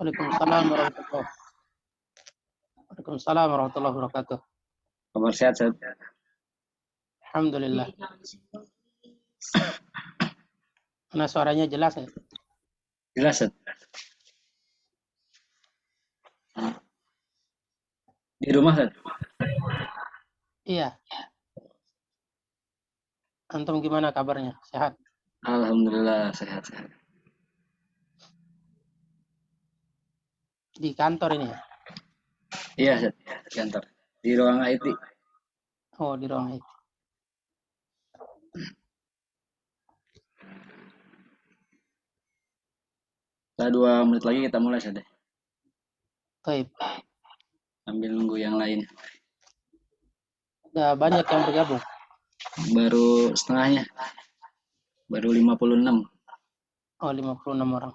Waalaikumsalam warahmatullahi wabarakatuh. Kabar sehat, Ustaz? Alhamdulillah. Mana suaranya jelas ya? Jelas, Ustaz. Di rumah, Ustaz? Iya. Antum gimana kabarnya? Sehat? Alhamdulillah sehat-sehat. Di kantor ini ya? Iya, Ustaz. Di kantor. Di ruang IT. Oh, di ruang IT. Setelah 2 menit lagi kita mulai, Ustaz. Baik. Sambil nunggu yang lain. Udah banyak yang bergabung. Baru setengahnya. Baru 56. Oh, 56 orang.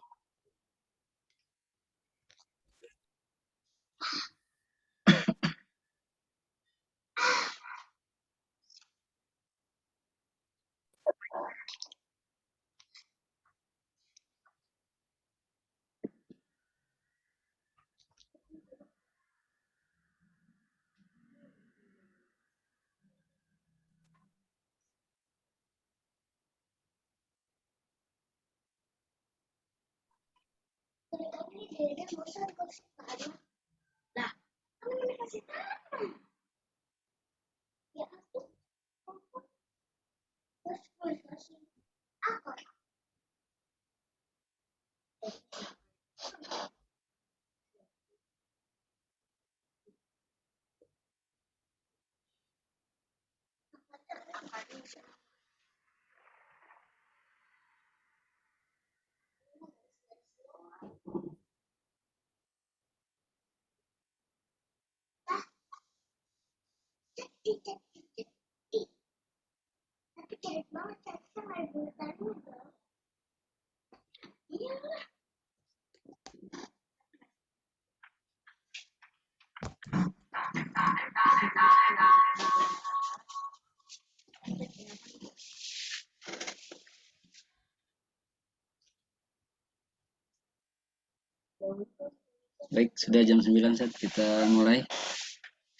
Baik, sudah jam 9, Ustaz. Kita mulai.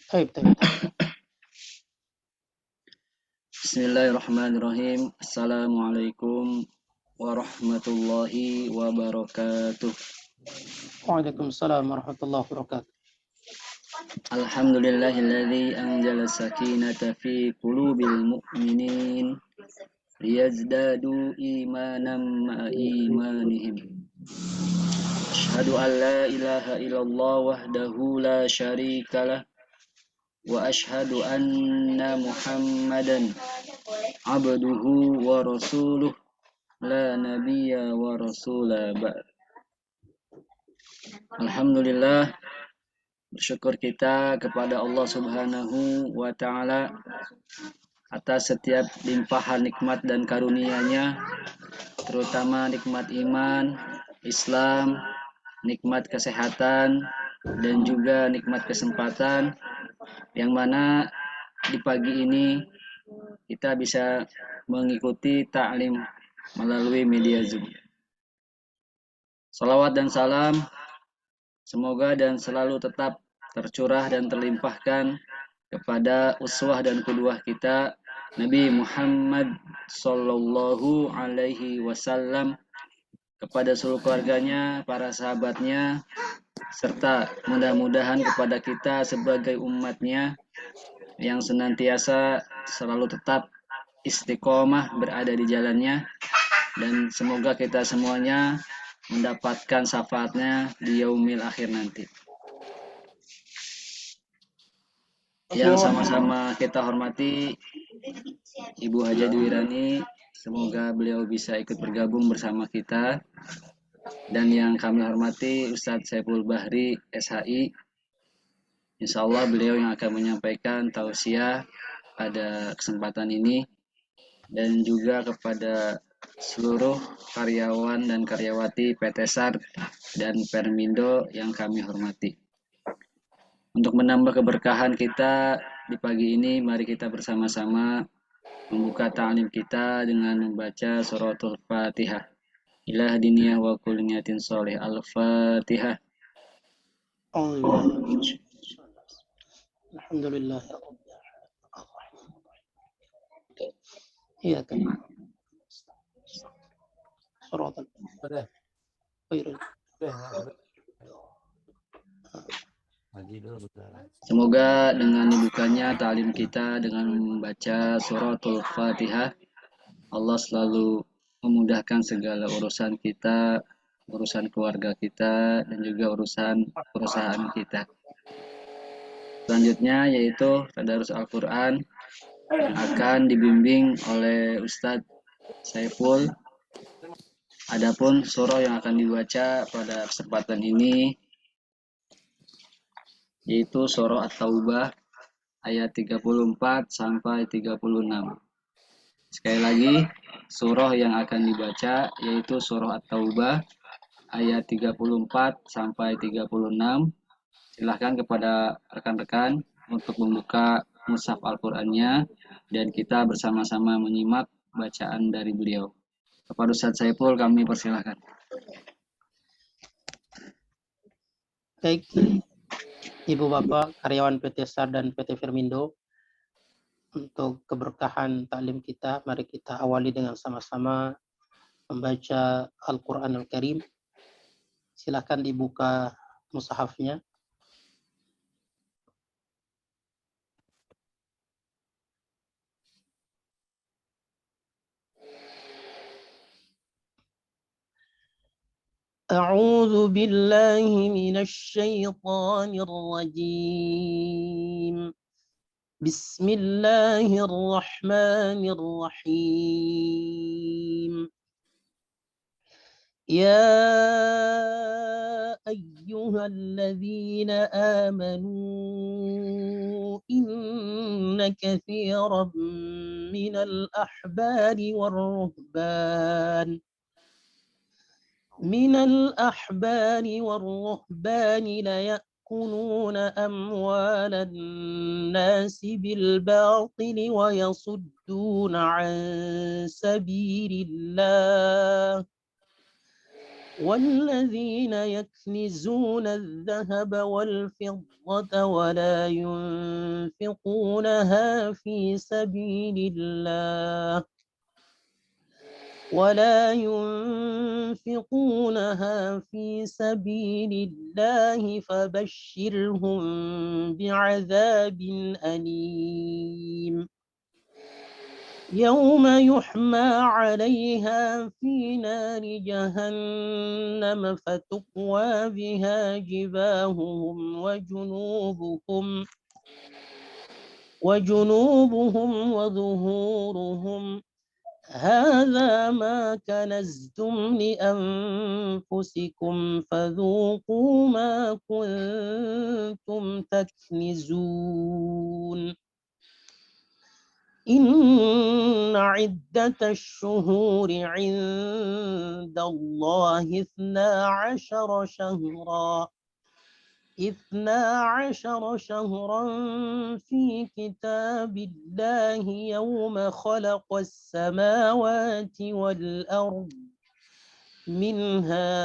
Baik. Bismillahirrahmanirrahim. Assalamualaikum warahmatullahi wabarakatuh. Waalaikumsalam warahmatullahi wabarakatuh. Alhamdulillahilladzi anzala sakinata fi qulubil mu'minin liyazdadu imanan ma'a imanihim. Asyhadu an la ilaha illallah wahdahu la syarikalah wa asyhadu anna Muhammadan abduhu wa rasuluh la nabiyya wa rasula ba'd. Alhamdulillah, bersyukur kita kepada Allah Subhanahu wa taala atas setiap limpahan nikmat dan karunia-Nya, terutama nikmat iman, Islam, nikmat kesehatan, dan juga nikmat kesempatan, yang mana di pagi ini kita bisa mengikuti ta'lim melalui media Zoom. Salawat dan salam semoga dan selalu tetap tercurah dan terlimpahkan kepada uswah dan qudwah kita Nabi Muhammad sallallahu alaihi wasallam, kepada seluruh keluarganya, para sahabatnya, serta mudah-mudahan kepada kita sebagai umatnya yang senantiasa selalu tetap istiqomah berada di jalannya, dan semoga kita semuanya mendapatkan syafaatnya di yaumil akhir nanti. Yang sama-sama kita hormati Ibu Haja Dwirani, semoga beliau bisa ikut bergabung bersama kita. Dan yang kami hormati Ustadz Saiful Bahri SHI, insya Allah beliau yang akan menyampaikan tausiah pada kesempatan ini, dan juga kepada seluruh karyawan dan karyawati PT SAR dan Permindo yang kami hormati. Untuk menambah keberkahan kita di pagi ini, mari kita bersama-sama membuka ta'lim kita dengan membaca suratul Fatihah. Ilah diniyah wa kulniyatin sholih. Al-Fatihah. أعوذ بالله. الحمد لله رب العالمين. إياك نعبد صراط غير Semoga dengan dibukanya ta'lim kita dengan membaca suratul Fatihah, Allah selalu memudahkan segala urusan kita, urusan keluarga kita, dan juga urusan perusahaan kita. Selanjutnya yaitu tadarus Al-Quran yang akan dibimbing oleh Ustadz Saiful. Adapun surah yang akan dibaca pada kesempatan ini yaitu surah At-Taubah ayat 34 sampai 36. Sekali lagi, surah yang akan dibaca yaitu surah At-Taubah ayat 34 sampai 36. Silahkan kepada rekan-rekan untuk membuka mushaf Al-Qur'annya dan kita bersama-sama menyimak bacaan dari beliau. Kepada Ustadz Saiful kami persilahkan. Baik, Ibu Bapak karyawan PT SAR dan PT Firmindo, untuk keberkahan taklim kita, mari kita awali dengan sama-sama membaca Al-Quran Al-Karim. Silakan dibuka mushafnya. أعوذ بالله من الشيطان الرجيم. بسم الله الرحمن الرحيم. يا أيها الذين آمنوا إن كثيرا من الأحبار والرهبان ليأكلون أموال الناس بالباطل ويصدون عن سبيل الله والذين يكنزون الذهب والفضة ولا ينفقونها في سبيل الله فبشرهم بعذاب أليم يوم يحمى عليها في نار جهنم فتقوى بها جباههم وجنوبهم وظهورهم هذا ما كنزتم لأنفسكم فذوقوا ما كنتم تكنزون إن عدة الشهور عند الله 12 شهرا في كتاب الله يوم خلق السماوات والأرض منها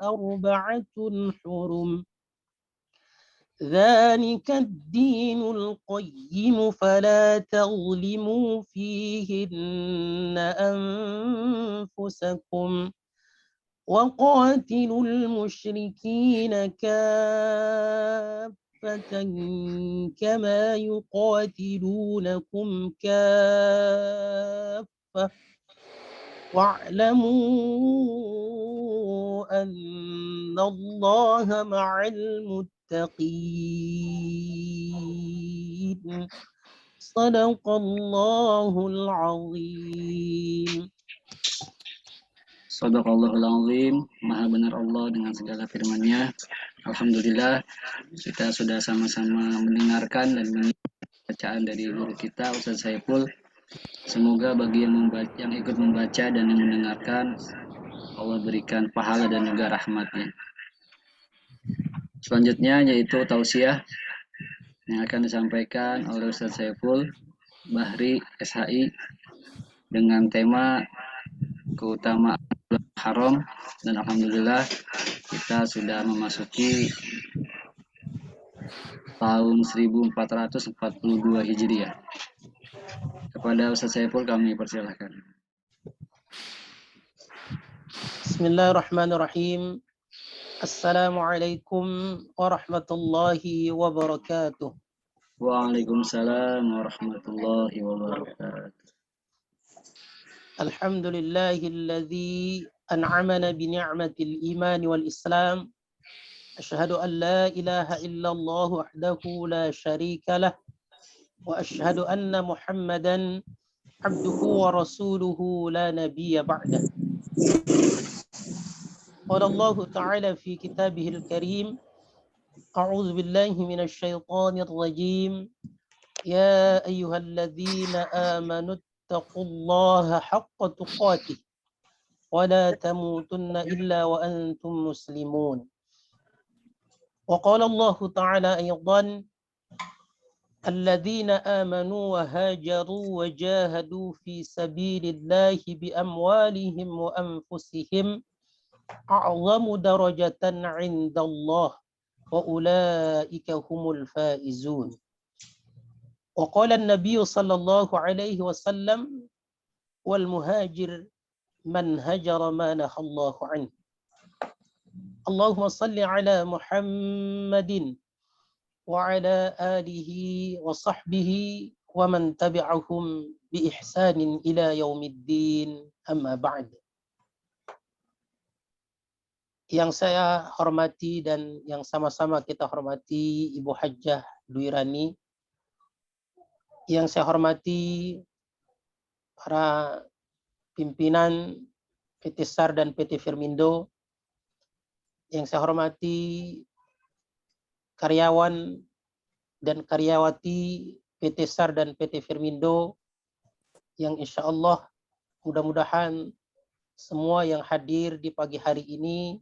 4 حرم ذلك الدين القيم فلا تظلموا فيهن أنفسكم وقاتلوا المشركين كافة كما يقاتلونكم كافة واعلموا أن الله مع المتقين صدق الله العظيم. Shadaqallahul Azim. Maha benar Allah dengan segala firman-Nya. Alhamdulillah kita sudah sama-sama mendengarkan dan bacaan dari guru kita Ustadz Saiful. Semoga bagi yang ikut membaca dan yang mendengarkan, Allah berikan pahala dan juga rahmatnya. Selanjutnya yaitu tausiah yang akan disampaikan oleh Ustadz Saiful Bahri SHI dengan tema keutamaan haram, dan alhamdulillah Kita sudah memasuki tahun 1442 Hijriah. Kepada Ustaz Saiful kami persilahkan. Bismillahirrahmanirrahim. Assalamualaikum warahmatullahi wabarakatuh. Waalaikumsalam warahmatullahi wabarakatuh. Alhamdulillahilladzi an'amana bi ni'matil iman wal islam. Asyhadu an la ilaha illallah wahdahu la syarika lah wa asyhadu anna Muhammadan abduhu wa rasuluhu la nabiyya ba'dah. Qala Allah Ta'ala fi kitabihil karim. A'udzu billahi minasy syaithanir rajim. Ya ayyuhalladzina amanu taqullaha haqqa tuqatih wa la tamutunna illa wa antum muslimun. Wa qala Allah Ta'ala aydan الذين آمنوا وهاجروا وجاهدوا في سبيل الله بأموالهم وأنفسهم أعظم درجة عند الله وأولئك هم الفائزون. وقال النبي صلى الله عليه وسلم والمهاجر من هجر ما نهى الله عنه. اللهم صل على محمد وعلى آله وصحبه ومن تبعهم بإحسان إلى يوم الدين أما بعد. Yang saya hormati dan yang sama-sama kita hormati Ibu Hajjah Duirani, yang saya hormati para pimpinan PT SAR dan PT Firmindo, yang saya hormati karyawan dan karyawati PT SAR dan PT Firmindo, yang insya Allah mudah-mudahan semua yang hadir di pagi hari ini,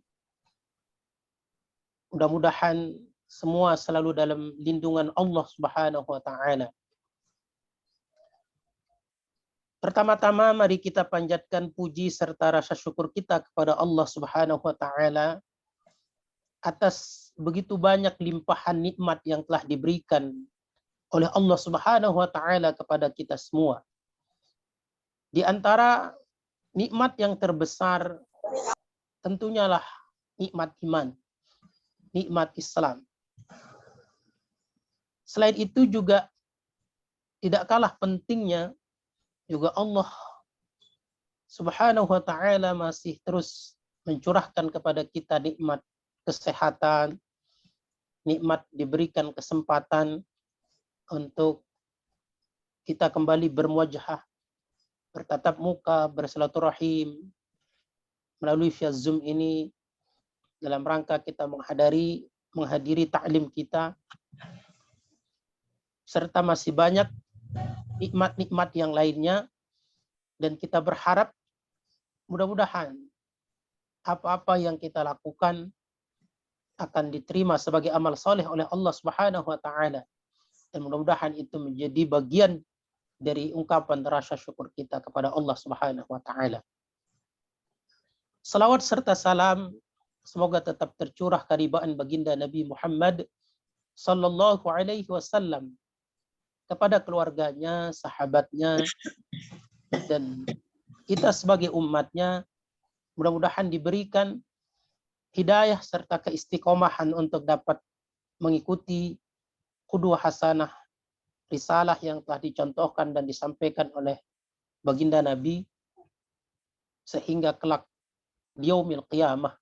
mudah-mudahan semua selalu dalam lindungan Allah Subhanahu wa Ta'ala. Pertama-tama mari kita panjatkan puji serta rasa syukur kita kepada Allah Subhanahu wa Ta'ala atas begitu banyak limpahan nikmat yang telah diberikan oleh Allah Subhanahu wa Ta'ala kepada kita semua. Di antara nikmat yang terbesar tentunya lah nikmat iman, nikmat Islam. Selain itu juga tidak kalah pentingnya juga Allah Subhanahu wa Ta'ala masih terus mencurahkan kepada kita nikmat kesehatan, nikmat diberikan kesempatan untuk kita kembali bermuajahah, bertatap muka, bersilaturahim melalui via Zoom ini dalam rangka kita menghadiri taklim kita, serta masih banyak nikmat-nikmat yang lainnya, dan kita berharap mudah-mudahan apa-apa yang kita lakukan akan diterima sebagai amal soleh oleh Allah Subhanahu wa Ta'ala, dan mudah-mudahan itu menjadi bagian dari ungkapan rasa syukur kita kepada Allah Subhanahu wa Ta'ala. Salawat serta salam semoga tetap tercurah karibaan baginda Nabi Muhammad sallallahu alaihi wasallam kepada keluarganya, sahabatnya, dan kita sebagai umatnya. Mudah-mudahan diberikan hidayah serta keistiqomahan untuk dapat mengikuti qudwah hasanah risalah yang telah dicontohkan dan disampaikan oleh baginda Nabi, sehingga kelak di yaumil qiyamah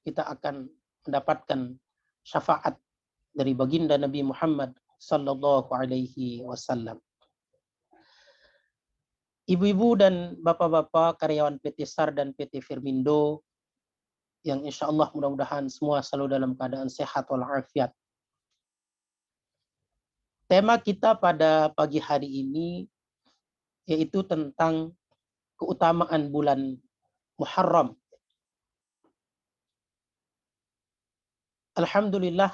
kita akan mendapatkan syafaat dari baginda Nabi Muhammad sallallahu alaihi wasallam. Ibu-ibu dan bapak-bapak karyawan PT SAR dan PT Firmindo yang insya Allah mudah-mudahan semua selalu dalam keadaan sehat walafiat. Tema kita pada pagi hari ini yaitu tentang keutamaan bulan Muharram. Alhamdulillah,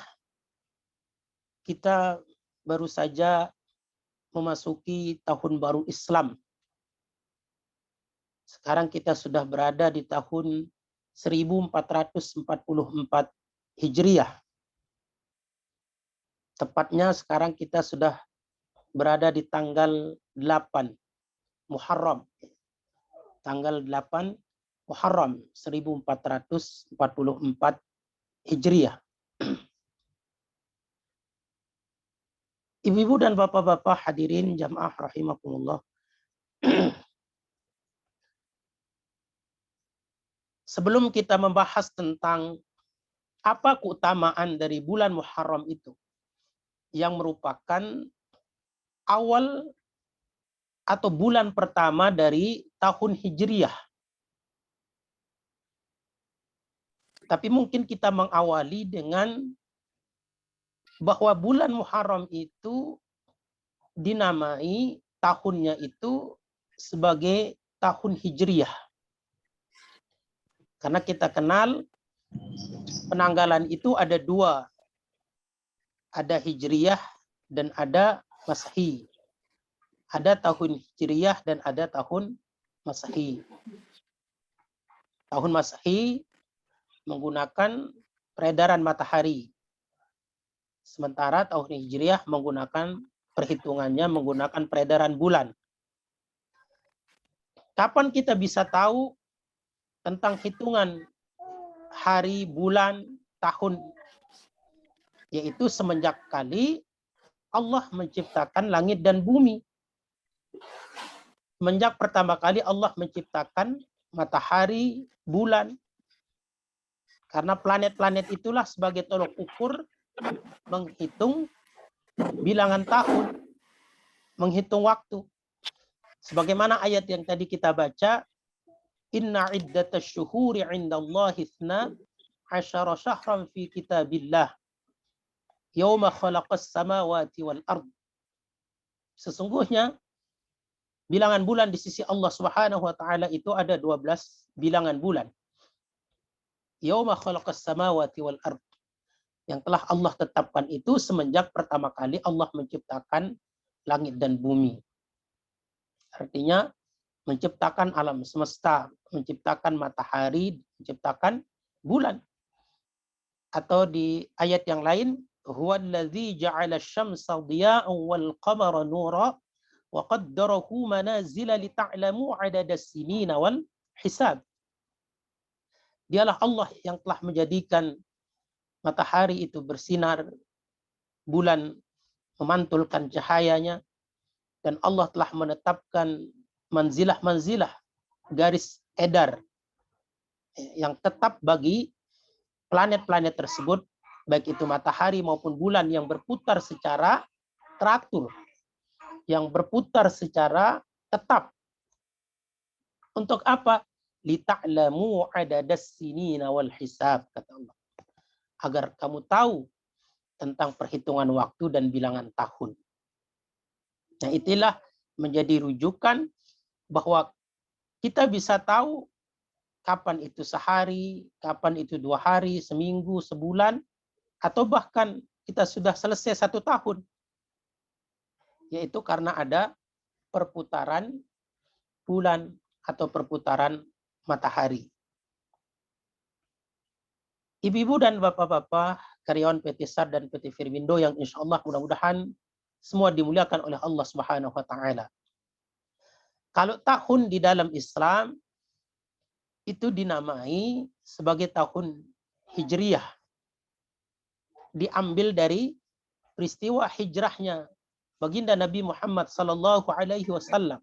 kita baru saja memasuki tahun baru Islam. Sekarang kita sudah berada di tahun 1444 Hijriah. Tepatnya sekarang kita sudah berada di tanggal 8 Muharram. Tanggal 8 Muharram 1444 Hijriah. Ibu-ibu dan bapak-bapak hadirin jamaah rahimakumullah. Sebelum kita membahas tentang apa keutamaan dari bulan Muharram itu, yang merupakan awal atau bulan pertama dari tahun Hijriah. Tapi mungkin kita mengawali dengan bahwa bulan Muharram itu dinamai tahunnya itu sebagai tahun Hijriah. Karena kita kenal penanggalan itu ada dua. Ada Hijriah dan ada Masehi. Ada tahun Hijriah dan ada tahun Masehi. Tahun Masehi menggunakan peredaran matahari. Sementara tahun Hijriah menggunakan perhitungannya menggunakan peredaran bulan. Kapan kita bisa tahu tentang hitungan hari, bulan, tahun? Yaitu semenjak kali Allah menciptakan langit dan bumi. Semenjak pertama kali Allah menciptakan matahari, bulan. Karena planet-planet itulah sebagai tolok ukur menghitung bilangan tahun, menghitung waktu. Sebagaimana ayat yang tadi kita baca, inna iddatash syuhuri 'indallahi 12 syahran fi kitabillah yauma khalaqas samawati wal ard. Sesungguhnya bilangan bulan di sisi Allah Subhanahu wa taala itu ada 12 bilangan bulan. Yauma khalaqas samawati wal ard. Yang telah Allah tetapkan itu semenjak pertama kali Allah menciptakan langit dan bumi. Artinya menciptakan alam semesta, menciptakan matahari, menciptakan bulan. Atau di ayat yang lain, huwallazi ja'ala asy-syamsa dhiya'an wal qamara nura wa qaddarahu manazila lita'lamu 'adadas sinina wal hisab. Dialah Allah yang telah menjadikan matahari itu bersinar, bulan memantulkan cahayanya, dan Allah telah menetapkan manzilah-manzilah, garis edar yang tetap bagi planet-planet tersebut, baik itu matahari maupun bulan yang berputar secara teratur, yang berputar secara tetap. Untuk apa? Lita'lamu 'adadas sinina wal hisab, kata Allah. Agar kamu tahu tentang perhitungan waktu dan bilangan tahun. Nah, itulah menjadi rujukan bahwa kita bisa tahu kapan itu sehari, kapan itu 2 hari, seminggu, sebulan, atau bahkan kita sudah selesai 1 tahun. Yaitu karena ada perputaran bulan atau perputaran matahari. Ibu-ibu dan bapak-bapak, karyawan PT SAR dan PT Firmindo yang insya Allah mudah-mudahan semua dimuliakan oleh Allah Subhanahu wa taala. Kalau tahun di dalam Islam itu dinamai sebagai tahun Hijriah. Diambil dari peristiwa hijrahnya baginda Nabi Muhammad sallallahu alaihi wasallam.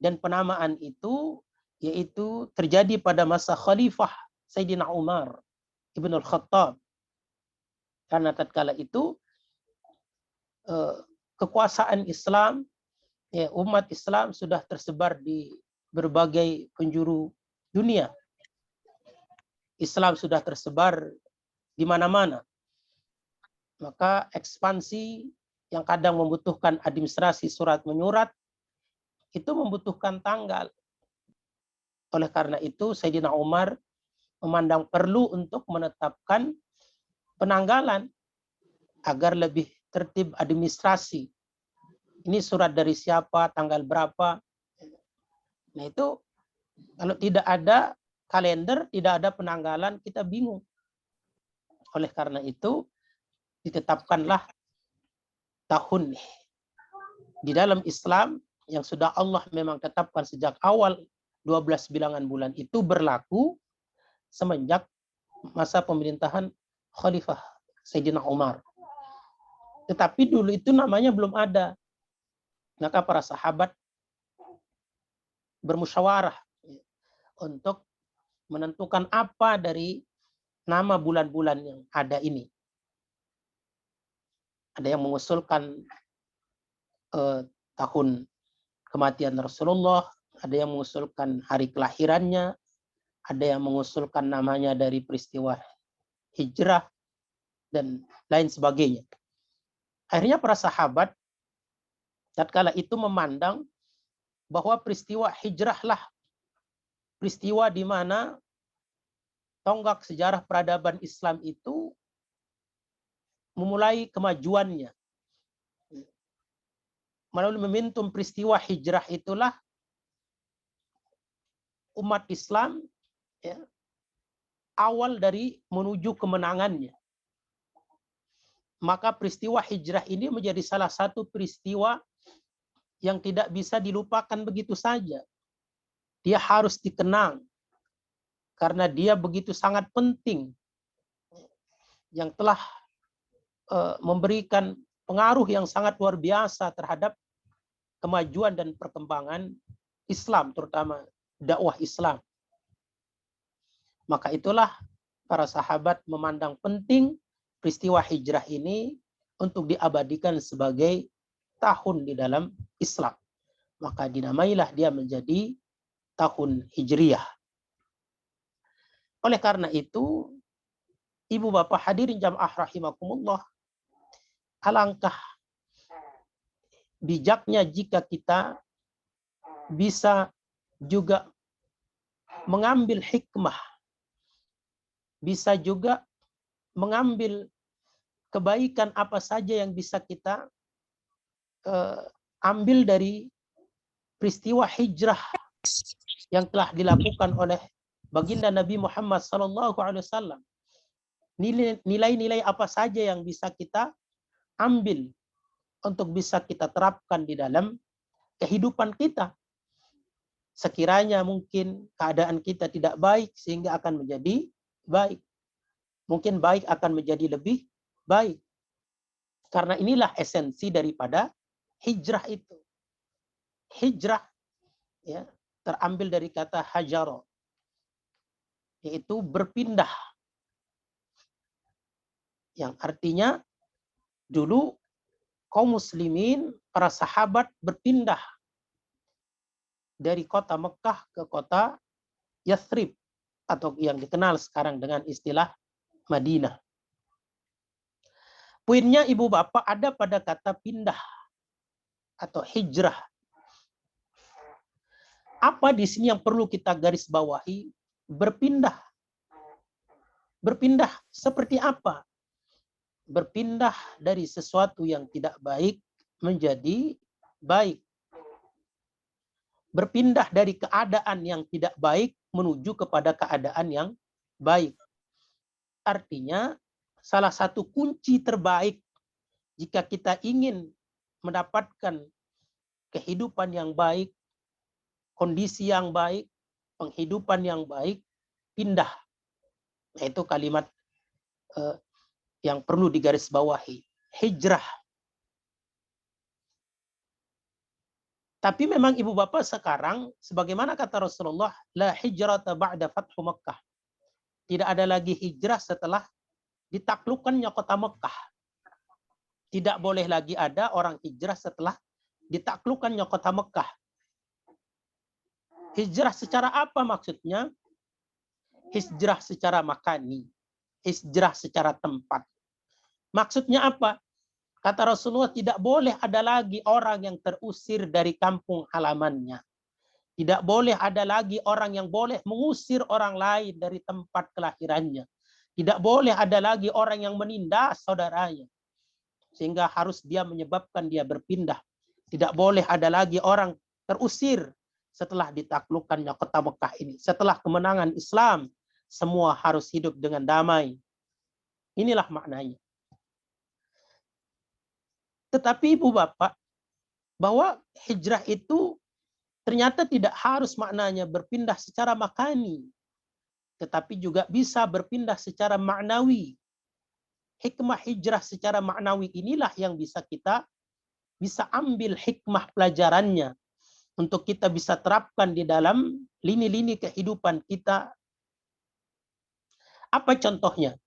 Dan penamaan itu yaitu terjadi pada masa Khalifah Sayyidina Umar Ibn al-Khattab. Karena tatkala itu kekuasaan Islam, ya, umat Islam sudah tersebar di berbagai penjuru dunia. Islam sudah tersebar di mana-mana. Maka ekspansi yang kadang membutuhkan administrasi surat menyurat, itu membutuhkan tanggal. Oleh karena itu, Sayyidina Umar memandang perlu untuk menetapkan penanggalan agar lebih tertib administrasi. Ini surat dari siapa, tanggal berapa. Nah itu kalau tidak ada kalender, tidak ada penanggalan, kita bingung. Oleh karena itu, ditetapkanlah tahun di dalam Islam yang sudah Allah memang tetapkan sejak awal 12 bilangan bulan itu berlaku semenjak masa pemerintahan Khalifah Sayyidina Umar. Tetapi dulu itu namanya belum ada. Maka para sahabat bermusyawarah untuk menentukan apa dari nama bulan-bulan yang ada ini. Ada yang mengusulkan tahun kematian Rasulullah, ada yang mengusulkan hari kelahirannya, ada yang mengusulkan namanya dari peristiwa hijrah, dan lain sebagainya. Akhirnya para sahabat tatkala itu memandang bahwa peristiwa hijrahlah peristiwa di mana tonggak sejarah peradaban Islam itu memulai kemajuannya. Melalui momentum peristiwa hijrah itulah umat Islam awal dari menuju kemenangannya. Maka peristiwa hijrah ini menjadi salah satu peristiwa yang tidak bisa dilupakan begitu saja. Dia harus dikenang karena dia begitu sangat penting yang telah memberikan pengaruh yang sangat luar biasa terhadap kemajuan dan perkembangan Islam, terutama dakwah Islam. Maka itulah para sahabat memandang penting peristiwa hijrah ini untuk diabadikan sebagai tahun di dalam Islam. Maka dinamailah dia menjadi tahun Hijriyah. Oleh karena itu, Ibu Bapak hadirin jamaah rahimakumullah, alangkah bijaknya jika kita bisa juga mengambil hikmah, bisa juga mengambil kebaikan apa saja yang bisa kita ambil dari peristiwa hijrah yang telah dilakukan oleh baginda Nabi Muhammad SAW. Nilai-nilai apa saja yang bisa kita ambil untuk bisa kita terapkan di dalam kehidupan kita. Sekiranya mungkin keadaan kita tidak baik sehingga akan menjadi baik. Mungkin baik akan menjadi lebih baik. Karena inilah esensi daripada hijrah itu. Hijrah ya, terambil dari kata hajaro, yaitu berpindah. Yang artinya dulu kaum muslimin, para sahabat berpindah dari kota Mekah ke kota Yathrib, atau yang dikenal sekarang dengan istilah Madinah. Poinnya Ibu Bapak ada pada kata pindah atau hijrah. Apa di sini yang perlu kita garis bawahi? Berpindah. Berpindah seperti apa? Berpindah dari sesuatu yang tidak baik menjadi baik. Berpindah dari keadaan yang tidak baik menuju kepada keadaan yang baik. Artinya, salah satu kunci terbaik jika kita ingin mendapatkan kehidupan yang baik, kondisi yang baik, penghidupan yang baik, pindah. Itu kalimat yang perlu digarisbawahi. Hijrah. Tapi memang Ibu Bapak sekarang, sebagaimana kata Rasulullah, la hijrata ba'da fathu Makkah. Tidak ada lagi hijrah setelah ditaklukkannya kota Mekah. Tidak boleh lagi ada orang hijrah setelah ditaklukkannya kota Mekah. Hijrah secara apa maksudnya? Hijrah secara makani. Hijrah secara tempat. Maksudnya apa? Kata Rasulullah, tidak boleh ada lagi orang yang terusir dari kampung halamannya. Tidak boleh ada lagi orang yang boleh mengusir orang lain dari tempat kelahirannya. Tidak boleh ada lagi orang yang menindas saudaranya. Sehingga harus dia menyebabkan dia berpindah. Tidak boleh ada lagi orang terusir setelah ditaklukkannya kota Mekah ini, setelah kemenangan Islam, semua harus hidup dengan damai. Inilah maknanya. Tetapi Ibu Bapak, bahwa hijrah itu ternyata tidak harus maknanya berpindah secara makani, tetapi juga bisa berpindah secara maknawi. Hikmah hijrah secara maknawi inilah yang bisa kita ambil hikmah pelajarannya untuk kita bisa terapkan di dalam lini-lini kehidupan kita. Apa contohnya?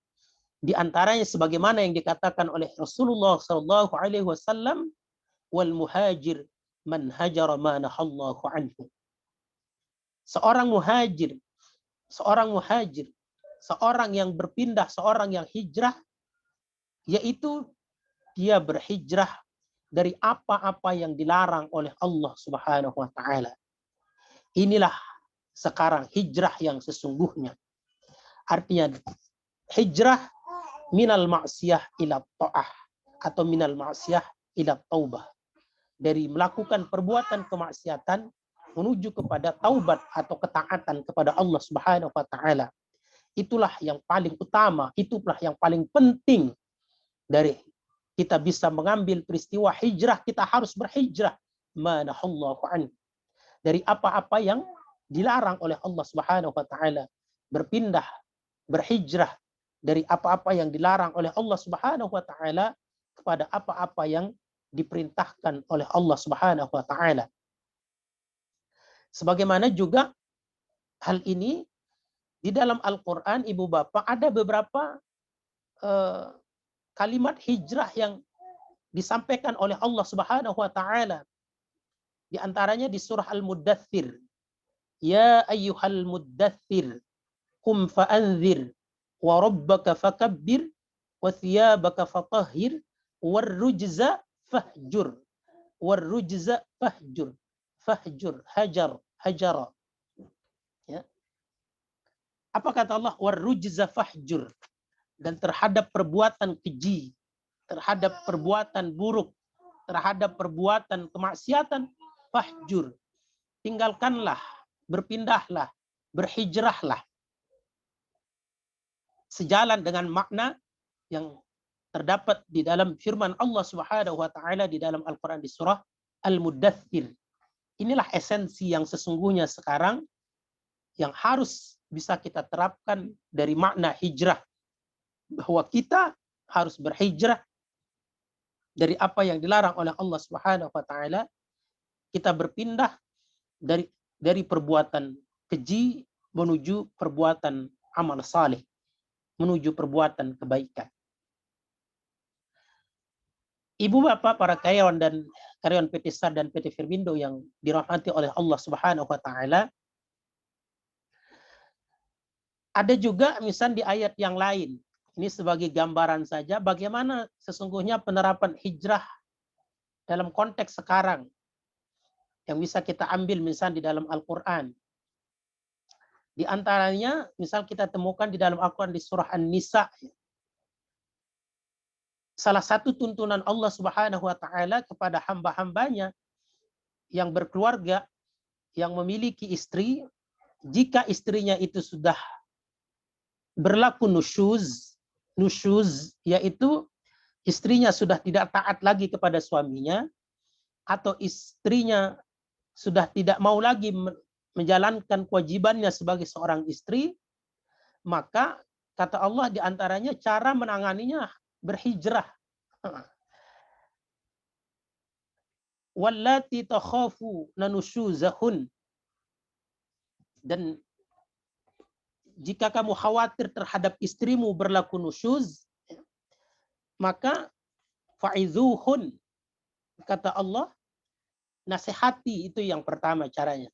Di antaranya sebagaimana yang dikatakan oleh Rasulullah SAW, wal muhajir man hajara ma nahallahu anhu. Seorang muhajir, seorang yang berpindah, seorang yang hijrah, yaitu dia berhijrah dari apa-apa yang dilarang oleh Allah Subhanahu wa taala. Inilah sekarang hijrah yang sesungguhnya. Artinya hijrah minal ma'siyah ila ta'ah atau minal ma'siyah ila taubah. Dari melakukan perbuatan kemaksiatan menuju kepada taubat atau ketaatan kepada Allah Subhanahu wa taala. Itulah yang paling utama, itulah yang paling penting dari kita bisa mengambil peristiwa hijrah. Kita harus berhijrah manahallahu an, dari apa-apa yang dilarang oleh Allah Subhanahu wa taala, berpindah, berhijrah dari apa-apa yang dilarang oleh Allah Subhanahu wa taala kepada apa-apa yang diperintahkan oleh Allah Subhanahu wa taala. Sebagaimana juga hal ini di dalam Al-Qur'an, Ibu Bapak, ada beberapa kalimat hijrah yang disampaikan oleh Allah Subhanahu wa taala. Di antaranya di surah Al-Muddathir. Ya ayyuhal muddathir qum fa'anzir wa rabbaka fakabbir wa thiyabaka fatahhir warrujza fahjur. Warrujza fahjur. Fahjur, hajara. Ya. Apa kata Allah? Warrujza fahjur. Dan terhadap perbuatan keji, terhadap perbuatan buruk, terhadap perbuatan kemaksiatan, fahjur. Tinggalkanlah, berpindahlah, berhijrahlah. Sejalan dengan makna yang terdapat di dalam firman Allah Subhanahu wa taala di dalam Al-Qur'an di surah Al-Muddathir. Inilah esensi yang sesungguhnya sekarang yang harus bisa kita terapkan dari makna hijrah, bahwa kita harus berhijrah dari apa yang dilarang oleh Allah Subhanahu wa taala. Kita berpindah dari perbuatan keji menuju perbuatan amal saleh, menuju perbuatan kebaikan. Ibu Bapak, para karyawan dan karyawan PT SAR dan PT Firmindo yang dirahmati oleh Allah Subhanahu wa taala, ada juga misal di ayat yang lain. Ini sebagai gambaran saja bagaimana sesungguhnya penerapan hijrah dalam konteks sekarang yang bisa kita ambil misal di dalam Al-Qur'an. Di antaranya misal kita temukan di dalam Al-Qur'an di surah An-Nisa. Salah satu tuntunan Allah Subhanahu wa taala kepada hamba-hambanya yang berkeluarga, yang memiliki istri, jika istrinya itu sudah berlaku nusyuz, yaitu istrinya sudah tidak taat lagi kepada suaminya, atau istrinya sudah tidak mau lagi menjalankan kewajibannya sebagai seorang istri, maka kata Allah di antaranya cara menanganinya berhijrah. Wallati takhafu nanusyuzahun. Dan jika kamu khawatir terhadap istrimu berlaku nusyuz, maka fa'izuhun. Kata Allah, nasihati, itu yang pertama caranya.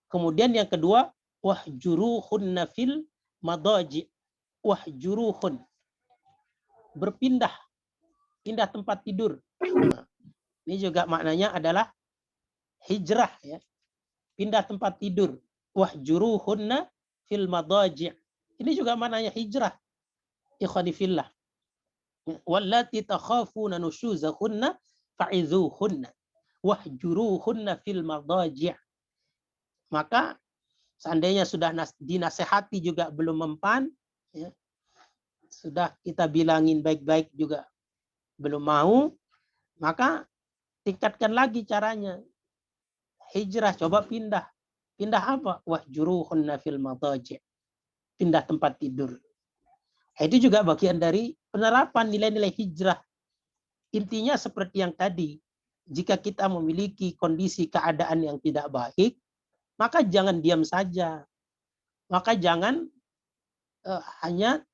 Kemudian yang kedua, wahjuruhunna fil madaji. Wahjuruhun. Berpindah, pindah tempat tidur. Ini juga maknanya adalah hijrah, ya. Pindah tempat tidur. Wahjuruhunna fil madaji. Ini juga maknanya hijrah. Ikhwani fillah. Wallati takhafuna nusyuzahunna fa'izuhunna wahjuruhunna fil madaji'. Maka seandainya sudah dinasehati juga belum mempan, ya, sudah kita bilangin baik-baik juga belum mau, maka tingkatkan lagi caranya. Hijrah, coba pindah. Pindah apa? Wahjuruhunna fil madaji'. Pindah tempat tidur. Itu juga bagian dari penerapan nilai-nilai hijrah. Intinya seperti yang tadi, jika kita memiliki kondisi keadaan yang tidak baik, maka jangan diam saja. Maka jangan hanya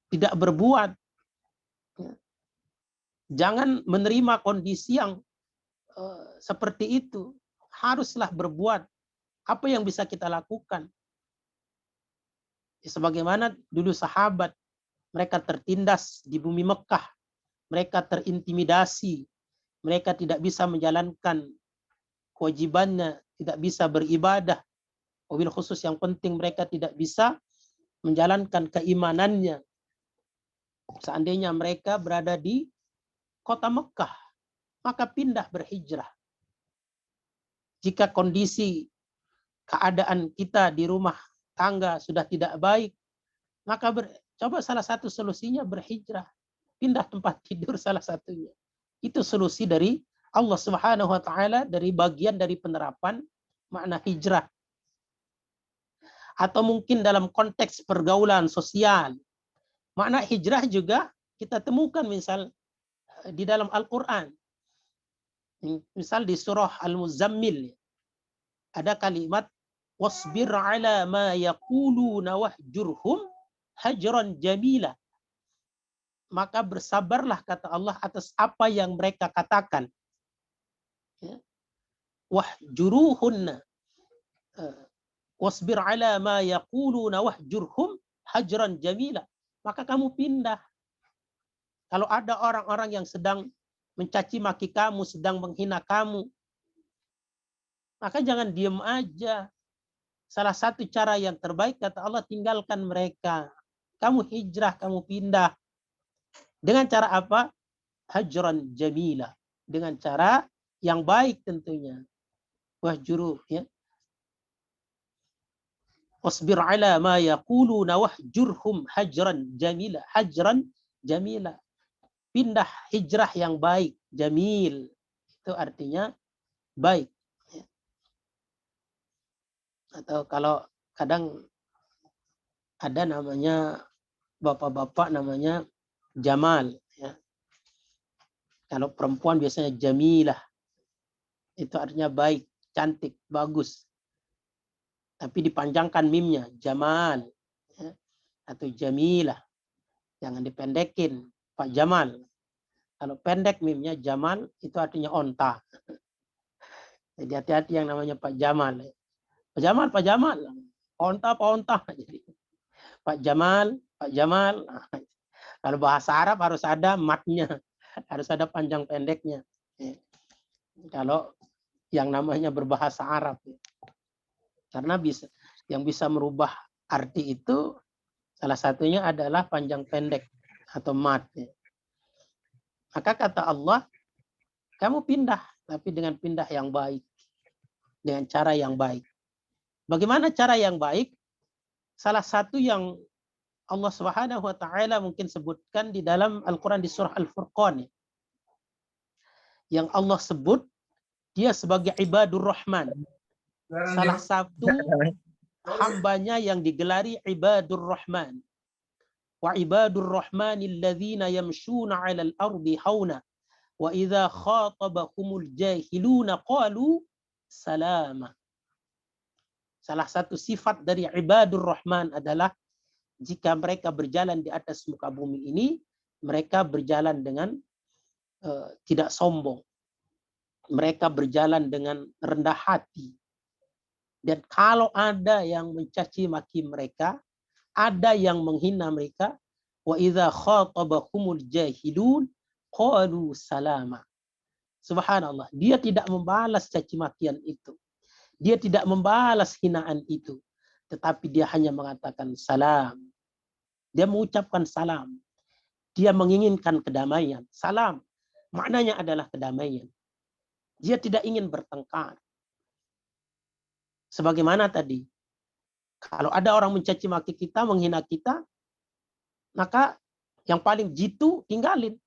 tidak berbuat. Jangan menerima kondisi yang seperti itu. Haruslah berbuat. Apa yang bisa kita lakukan? Sebagaimana dulu sahabat, mereka tertindas di bumi Mekah. Mereka terintimidasi. Mereka tidak bisa menjalankan kewajibannya, tidak bisa beribadah. Wabil khusus yang penting mereka tidak bisa menjalankan keimanannya. Seandainya mereka berada di kota Mekah, maka pindah berhijrah. Jika kondisi keadaan kita di rumah tangga sudah tidak baik, maka coba salah satu solusinya berhijrah. Pindah tempat tidur salah satunya. Itu solusi dari Allah Subhanahu wa taala, dari bagian dari penerapan makna hijrah. Atau mungkin dalam konteks pergaulan sosial. Makna hijrah juga kita temukan misal di dalam Al-Qur'an. Misal di surah Al-Muzammil ada kalimat wasbir ala ma yaquluna wahjurhum hajran jamila. Maka bersabarlah kata Allah atas apa yang mereka katakan. Wahjuruhunna wasbir ala ma yaquluna wahjurhum hajran jamila. Maka kamu pindah. Kalau ada orang-orang yang sedang mencaci maki kamu, sedang menghina kamu, maka jangan diam aja. Salah satu cara yang terbaik kata Allah, tinggalkan mereka. Kamu hijrah, kamu pindah. Dengan cara apa? Hajran jamila. Dengan cara yang baik tentunya. Wahjuru, ya. Wasbir ala ma yaquluna wahjurhum hajran jamila. Hajran jamila. Pindah, hijrah yang baik. Jamil. Itu artinya baik. Atau kalau kadang ada namanya bapak-bapak namanya Jamal. Ya. Kalau perempuan biasanya Jamilah. Itu artinya baik, cantik, bagus. Tapi dipanjangkan mimnya, Jamal. Ya. Atau Jamilah. Jangan dipendekin, Pak Jamal. Kalau pendek mimnya Jamal, itu artinya onta. Jadi hati-hati yang namanya Pak Jamal. Pak Jamal, Pak Jamal. Onta, Pak Onta. Jadi, Pak Jamal, Pak Jamal. Kalau bahasa Arab harus ada matnya. Harus ada panjang pendeknya. Kalau yang namanya berbahasa Arab. Karena yang bisa merubah arti itu salah satunya adalah panjang pendek atau mat. Maka kata Allah, kamu pindah, tapi dengan pindah yang baik. Dengan cara yang baik. Bagaimana cara yang baik? Salah satu yang Allah Subhanahu wa taala mungkin sebutkan di dalam Al-Qur'an di surah Al-Furqan. Yang Allah sebut dia sebagai ibadur rahman. Salah satu hambanya yang digelari ibadur rahman. Wa ibadur rahmanil ladzina yamshuna 'alal ardi hauna wa idza khatabahumul jahiluna qalu salama. Salah satu sifat dari ibadur rahman adalah jika mereka berjalan di atas muka bumi ini, mereka berjalan dengan tidak sombong. Mereka berjalan dengan rendah hati. Dan kalau ada yang mencaci maki mereka, ada yang menghina mereka, wa idza khatabahumul jahilun qalu salama. Subhanallah, dia tidak membalas caci makian itu. Dia tidak membalas hinaan itu, tetapi dia hanya mengatakan salam. Dia mengucapkan salam. Dia menginginkan kedamaian. Salam maknanya adalah kedamaian. Dia tidak ingin bertengkar. Sebagaimana tadi, kalau ada orang mencaci maki kita, menghina kita, maka yang paling jitu tinggalin.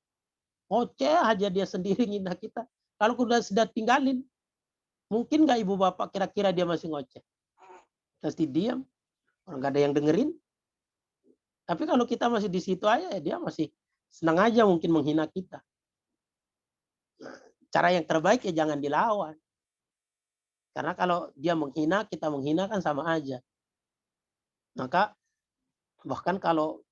Oceh aja dia sendiri menghina kita. Kalau sudah tinggalin, mungkin nggak ibu bapak kira-kira dia masih ngoceh? Pasti diam, orang nggak ada yang dengerin. Tapi kalau kita masih di situ aja, ya dia masih senang aja mungkin menghina kita. Nah, cara yang terbaik ya jangan dilawan. Karena kalau dia menghina, kita menghina kan sama aja. Maka bahkan kalau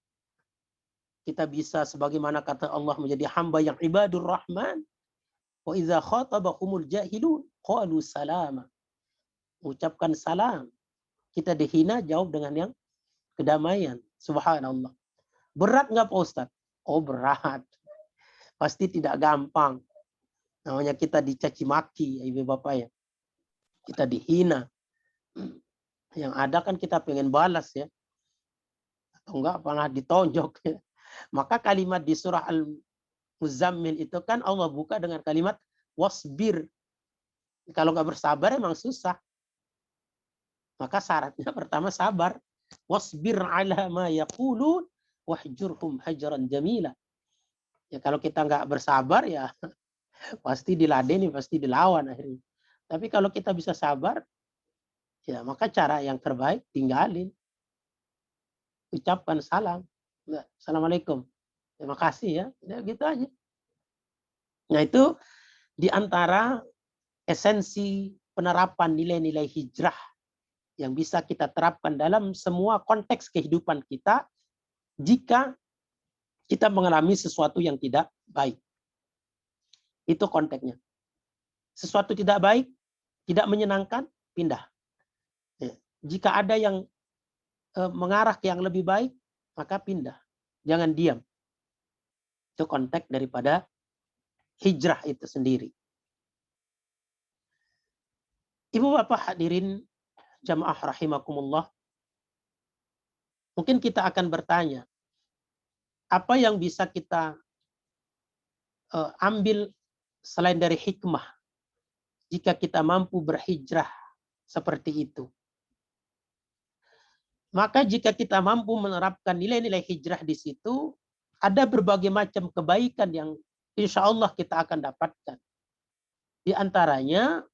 kita bisa sebagaimana kata Allah menjadi hamba yang ibadur rahman, wa idza khatabahumul jahilun qalu salama. Ucapkan salam. Kita dihina, jawab dengan yang kedamaian. Subhanallah. Berat nggak Pak Ustadz? Oh berat. Pasti tidak gampang. Namanya kita dicaci maki, ibu bapak ya. Kita dihina. Yang ada kan kita pengen balas ya. Atau enggak pernah ditonjok ya. Maka kalimat di surah Al-Muzammil itu kan Allah buka dengan kalimat wasbir. Kalau nggak bersabar emang susah. Maka syaratnya pertama sabar. Wasbir ala ma yaqulun wahjurhum hajran jamila. Ya kalau kita nggak bersabar ya pasti diladeni, pasti dilawan akhirnya. Tapi kalau kita bisa sabar, ya maka cara yang terbaik tinggalin. Ucapkan salam. Assalamualaikum. Terima kasih ya. Ya gitu aja. Nah itu di antara esensi penerapan nilai-nilai hijrah yang bisa kita terapkan dalam semua konteks kehidupan kita jika kita mengalami sesuatu yang tidak baik. Itu konteksnya. Sesuatu tidak baik, tidak menyenangkan, pindah. Jika ada yang mengarah ke yang lebih baik, maka pindah. Jangan diam. Itu konteks daripada hijrah itu sendiri. Ibu bapak hadirin jamaah rahimakumullah. Mungkin kita akan bertanya, apa yang bisa kita ambil selain dari hikmah jika kita mampu berhijrah seperti itu? Maka jika kita mampu menerapkan nilai-nilai hijrah di situ, ada berbagai macam kebaikan yang insya Allah kita akan dapatkan. Di antaranya,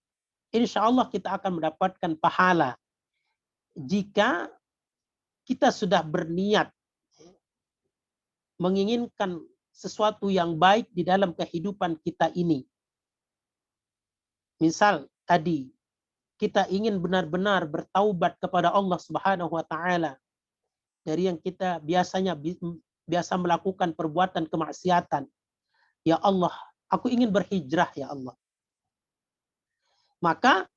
insya Allah kita akan mendapatkan pahala jika kita sudah berniat menginginkan sesuatu yang baik di dalam kehidupan kita ini. Misal tadi, kita ingin benar-benar bertaubat kepada Allah Subhanahu wa taala dari yang kita biasa melakukan perbuatan kemaksiatan. Ya Allah, aku ingin berhijrah ya Allah. Maka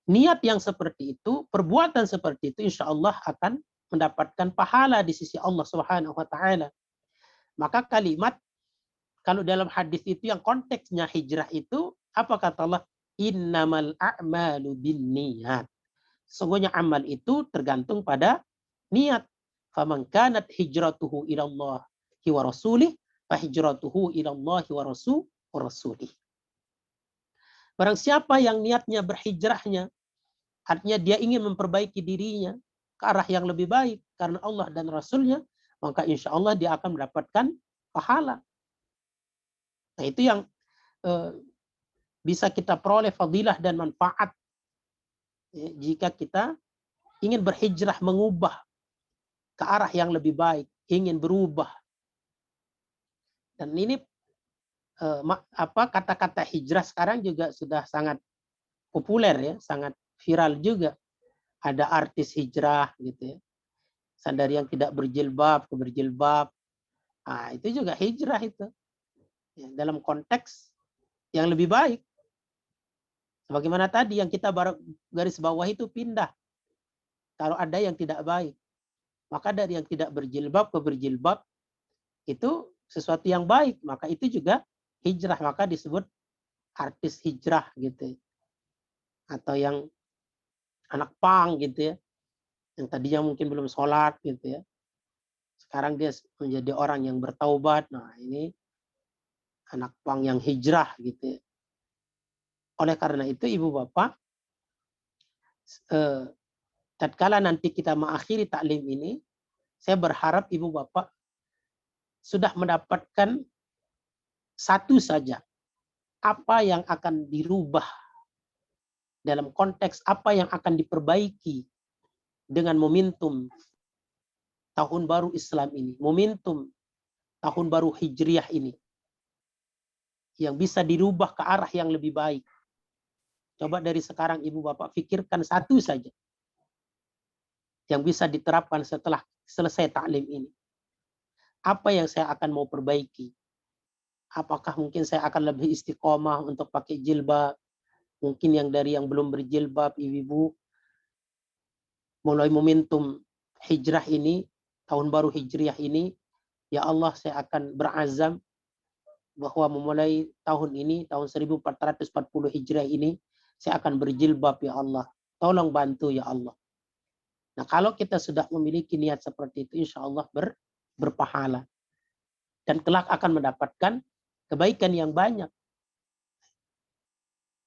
niat yang seperti itu, perbuatan seperti itu insya Allah akan mendapatkan pahala di sisi Allah Subhanahu wa taala. Maka kalimat kalau dalam hadis itu yang konteksnya hijrah itu apa kata Allah? Innamal a'malu binniyat. Sesungguhnya amal itu tergantung pada niat. Faman kanat hijratuhu ila Allah wa rasulih fa hijratuhu ila Allah wa rasulih. Barang siapa yang niatnya berhijrahnya, artinya dia ingin memperbaiki dirinya ke arah yang lebih baik karena Allah dan Rasulnya, maka insya Allah dia akan mendapatkan pahala. Nah itu yang bisa kita peroleh fadilah dan manfaat jika kita ingin berhijrah, mengubah ke arah yang lebih baik, ingin berubah. Dan ini kata-kata hijrah sekarang juga sudah sangat populer ya, sangat viral juga. Ada artis hijrah gitu ya. Dari yang tidak berjilbab ke berjilbab. Nah, itu juga hijrah itu. Ya, dalam konteks yang lebih baik. Sebagaimana tadi yang kita garis bawah itu pindah. Kalau ada yang tidak baik. Maka dari yang tidak berjilbab ke berjilbab itu sesuatu yang baik. Maka itu juga hijrah. Maka disebut artis hijrah gitu. Atau yang anak pang gitu ya. Yang tadinya mungkin belum sholat gitu ya. Sekarang dia menjadi orang yang bertaubat. Nah ini anak pang yang hijrah gitu ya. Oleh karena itu ibu bapak, tatkala nanti kita mengakhiri taklim ini, saya berharap ibu bapak sudah mendapatkan satu saja apa yang akan dirubah dalam konteks apa yang akan diperbaiki dengan momentum tahun baru Islam ini, momentum tahun baru Hijriah ini, yang bisa dirubah ke arah yang lebih baik. Coba dari sekarang ibu bapak pikirkan satu saja yang bisa diterapkan setelah selesai taklim ini. Apa yang saya akan mau perbaiki? Apakah mungkin saya akan lebih istiqomah untuk pakai jilbab? Mungkin yang dari yang belum berjilbab, ibu-ibu, mulai momentum hijrah ini, tahun baru Hijriah ini, ya Allah saya akan berazam bahwa memulai tahun ini, tahun 1440 Hijriah ini, saya akan berjilbab ya Allah. Tolong bantu ya Allah. Nah kalau kita sudah memiliki niat seperti itu, insya Allah berpahala. Dan kelak akan mendapatkan kebaikan yang banyak.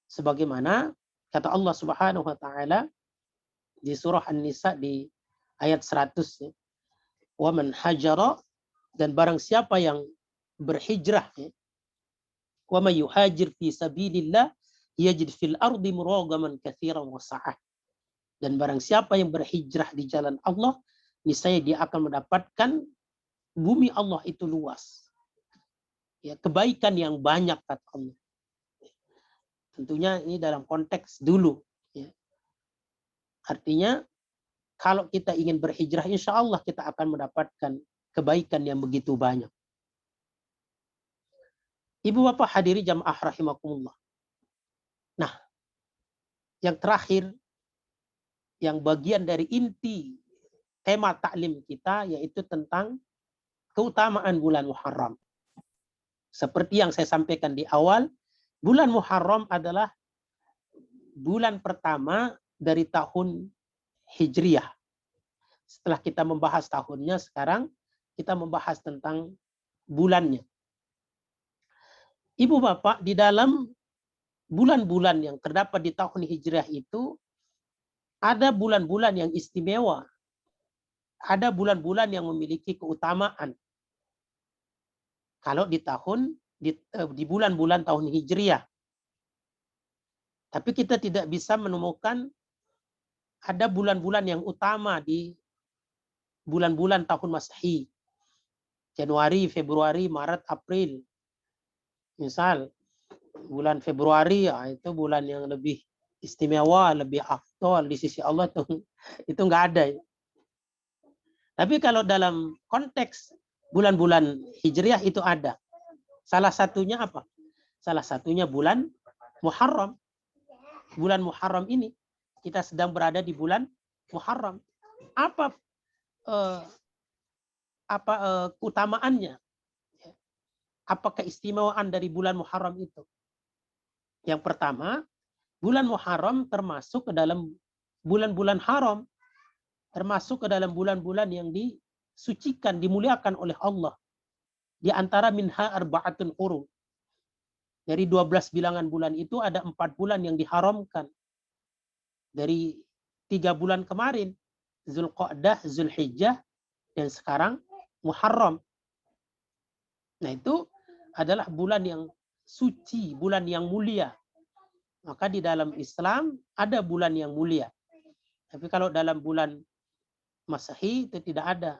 Sebagaimana kata Allah Subhanahu wa taala di surah An-Nisa di ayat 100, ya. Wa man hajara, dan barang siapa yang berhijrah, ya. Wa may yuhajir fi sabilillah yajid fil ardi muragaman katsiran wa sa'ah. Dan barang siapa yang berhijrah di jalan Allah, niscaya dia akan mendapatkan bumi Allah itu luas. Ya, kebaikan yang banyak kata Allah. Tentunya ini dalam konteks dulu. Ya. Artinya kalau kita ingin berhijrah, insya Allah kita akan mendapatkan kebaikan yang begitu banyak. Ibu bapak hadiri jamaah rahimakumullah. Nah, yang terakhir, yang bagian dari inti tema taklim kita, yaitu tentang keutamaan bulan Muharram. Seperti yang saya sampaikan di awal, bulan Muharram adalah bulan pertama dari tahun Hijriah. Setelah kita membahas tahunnya, sekarang kita membahas tentang bulannya. Ibu bapak, di dalam bulan-bulan yang terdapat di tahun Hijriah itu, ada bulan-bulan yang istimewa. Ada bulan-bulan yang memiliki keutamaan. Kalau di bulan-bulan tahun Hijriah. Tapi kita tidak bisa menemukan ada bulan-bulan yang utama di bulan-bulan tahun Masehi. Januari, Februari, Maret, April. Misal bulan Februari, ya, itu bulan yang lebih istimewa, lebih afdol di sisi Allah, itu nggak ada. Tapi kalau dalam konteks bulan-bulan Hijriah itu ada. Salah satunya apa? Salah satunya bulan Muharram. Bulan Muharram ini, kita sedang berada di bulan Muharram. Apa keutamaannya? Apa keistimewaan dari bulan Muharram itu? Yang pertama, bulan Muharram termasuk ke dalam bulan-bulan haram. Termasuk ke dalam bulan-bulan yang disucikan, dimuliakan oleh Allah. Di antara minha arba'atun hurum. Dari 12 bilangan bulan itu ada 4 bulan yang diharamkan. Dari 3 bulan kemarin, Zulqa'dah, Zulhijjah, dan sekarang Muharram. Nah itu adalah bulan yang suci, bulan yang mulia. Maka di dalam Islam ada bulan yang mulia. Tapi kalau dalam bulan Masehi itu tidak ada.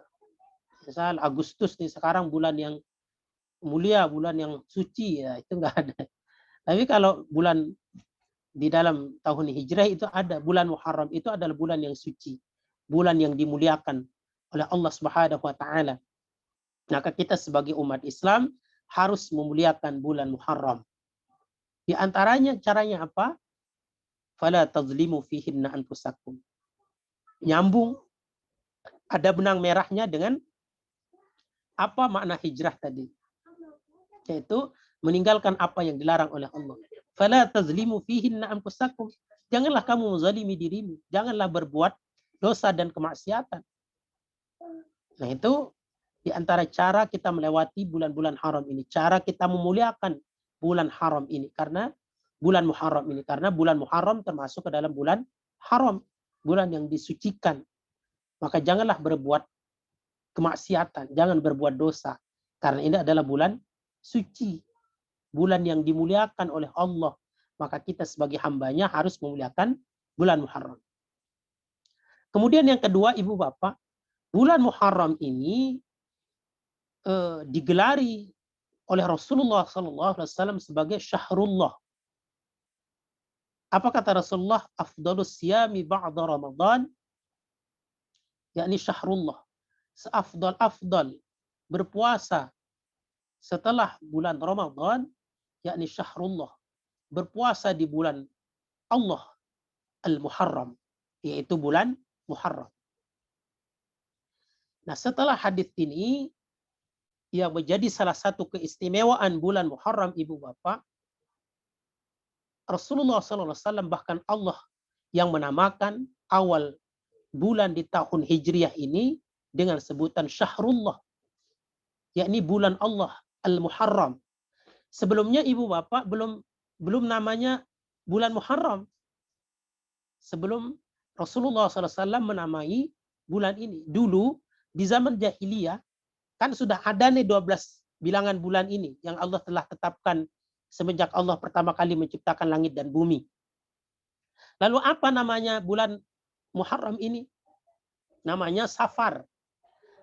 Misal Agustus nih sekarang bulan yang mulia, bulan yang suci, ya itu enggak ada. Tapi kalau bulan di dalam tahun Hijrah itu ada, bulan Muharram itu adalah bulan yang suci, bulan yang dimuliakan oleh Allah Subhanahu wa taala. Maka kita sebagai umat Islam harus memuliakan bulan Muharram. Di antaranya caranya apa? Fala tazlimu fihinna anfusakum. Nyambung ada benang merahnya dengan apa makna hijrah tadi. Yaitu meninggalkan apa yang dilarang oleh Allah. Fala tazlimu fihinna anfusakum. Janganlah kamu menzalimi dirimu. Janganlah berbuat dosa dan kemaksiatan. Nah itu di antara cara kita melewati bulan-bulan haram ini. Cara kita memuliakan bulan haram ini. Karena bulan Muharram ini. Karena bulan Muharram termasuk ke dalam bulan haram. bulan yang disucikan. Maka janganlah berbuat kemaksiatan, jangan berbuat dosa. Karena ini adalah bulan suci, bulan yang dimuliakan oleh Allah. Maka kita sebagai hambanya harus memuliakan bulan Muharram. Kemudian yang kedua, Ibu Bapak, bulan Muharram ini digelari oleh Rasulullah SAW sebagai Syahrullah. Apa kata Rasulullah? Afdalus siyami ba'da Ramadan, yakni Syahrullah. Seafdal-afdal berpuasa setelah bulan Ramadan, yakni Syahrullah. Berpuasa di bulan Allah Al-Muharram, yaitu bulan Muharram. Nah, setelah hadis ini, yang menjadi salah satu keistimewaan bulan Muharram, Ibu Bapak, Rasulullah SAW bahkan Allah yang menamakan awal bulan di tahun Hijriah ini dengan sebutan Syahrullah, yakni bulan Allah Al-Muharram. Sebelumnya Ibu Bapak belum namanya bulan Muharram. Sebelum Rasulullah SAW menamai bulan ini. Dulu di zaman jahiliyah kan sudah ada nih 12 bilangan bulan ini yang Allah telah tetapkan semenjak Allah pertama kali menciptakan langit dan bumi. Lalu apa namanya bulan Muharram ini? Namanya Safar.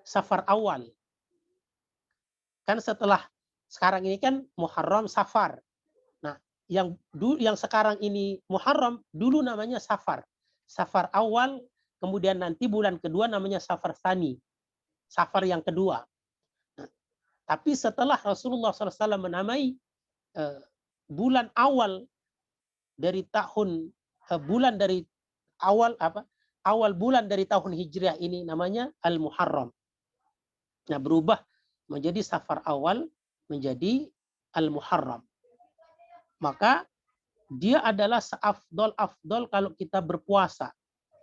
Safar awal. Kan setelah sekarang ini kan Muharram Safar. Nah, yang sekarang ini Muharram, dulu namanya Safar. Safar awal, kemudian nanti bulan kedua namanya Safar Tsani. Safar yang kedua. Nah, tapi setelah Rasulullah SAW menamai bulan awal dari tahun awal bulan dari tahun Hijriah ini namanya Al-Muharram. Nah, berubah menjadi Safar awal menjadi Al-Muharram. Maka dia adalah seafdol-afdol kalau kita berpuasa.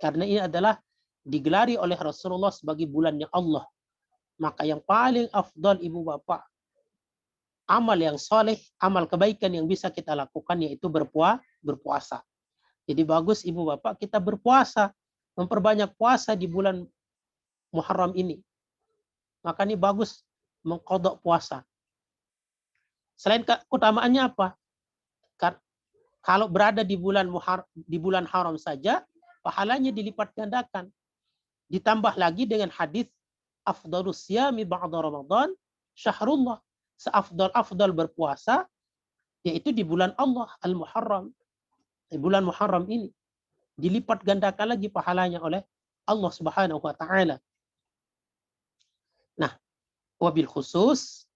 Karena ini adalah digelari oleh Rasulullah sebagai bulannya Allah. Maka yang paling afdol, Ibu Bapak, amal yang soleh, amal kebaikan yang bisa kita lakukan yaitu berpuasa. Jadi bagus Ibu Bapak kita berpuasa, memperbanyak puasa di bulan Muharram ini. Maka ini bagus mengqadha puasa. Selain keutamaannya apa? Kalau berada di bulan haram saja, pahalanya dilipat gandakan. Ditambah lagi dengan hadis afdalus siyami ba'da Ramadan syahrullah. Seafdal-afdal berpuasa yaitu di bulan Allah Al-Muharram. Di bulan Muharram ini dilipat gandakan lagi pahalanya oleh Allah Subhanahu wa taala. Nah, wabil khusus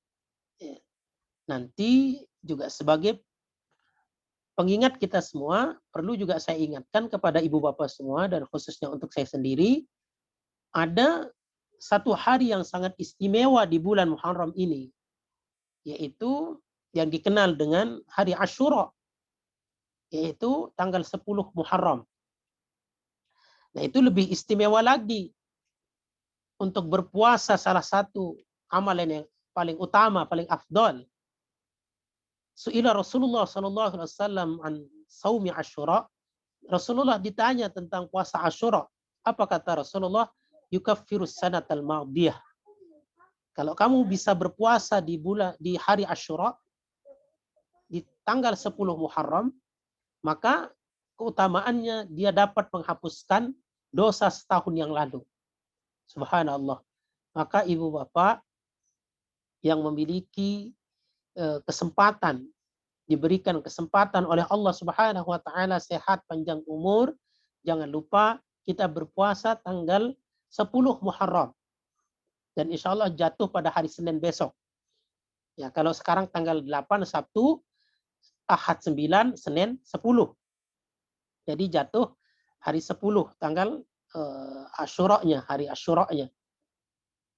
nanti juga sebagai pengingat kita semua, perlu juga saya ingatkan kepada ibu bapak semua dan khususnya untuk saya sendiri, ada satu hari yang sangat istimewa di bulan Muharram ini, yaitu yang dikenal dengan hari Asyura, yaitu tanggal 10 Muharram. Nah, itu lebih istimewa lagi untuk berpuasa, salah satu amalan yang paling utama, paling afdal. Su'ila Rasulullah SAW an saumi Asyura. Rasulullah ditanya tentang puasa Asyura. Apa kata Rasulullah? Yukaffirus sanatal madiyah. Kalau kamu bisa berpuasa di hari Asyura, di tanggal 10 Muharram, maka keutamaannya dia dapat menghapuskan dosa setahun yang lalu. Subhanallah. Maka ibu bapak yang memiliki kesempatan, diberikan kesempatan oleh Allah Subhanahu wa taala sehat panjang umur, jangan lupa kita berpuasa tanggal 10 Muharram. Dan insya Allah jatuh pada hari Senin besok. Ya, kalau sekarang tanggal 8 Sabtu, Ahad 9, Senin 10. Jadi jatuh hari 10 tanggal Asyuranya, hari Asyuranya.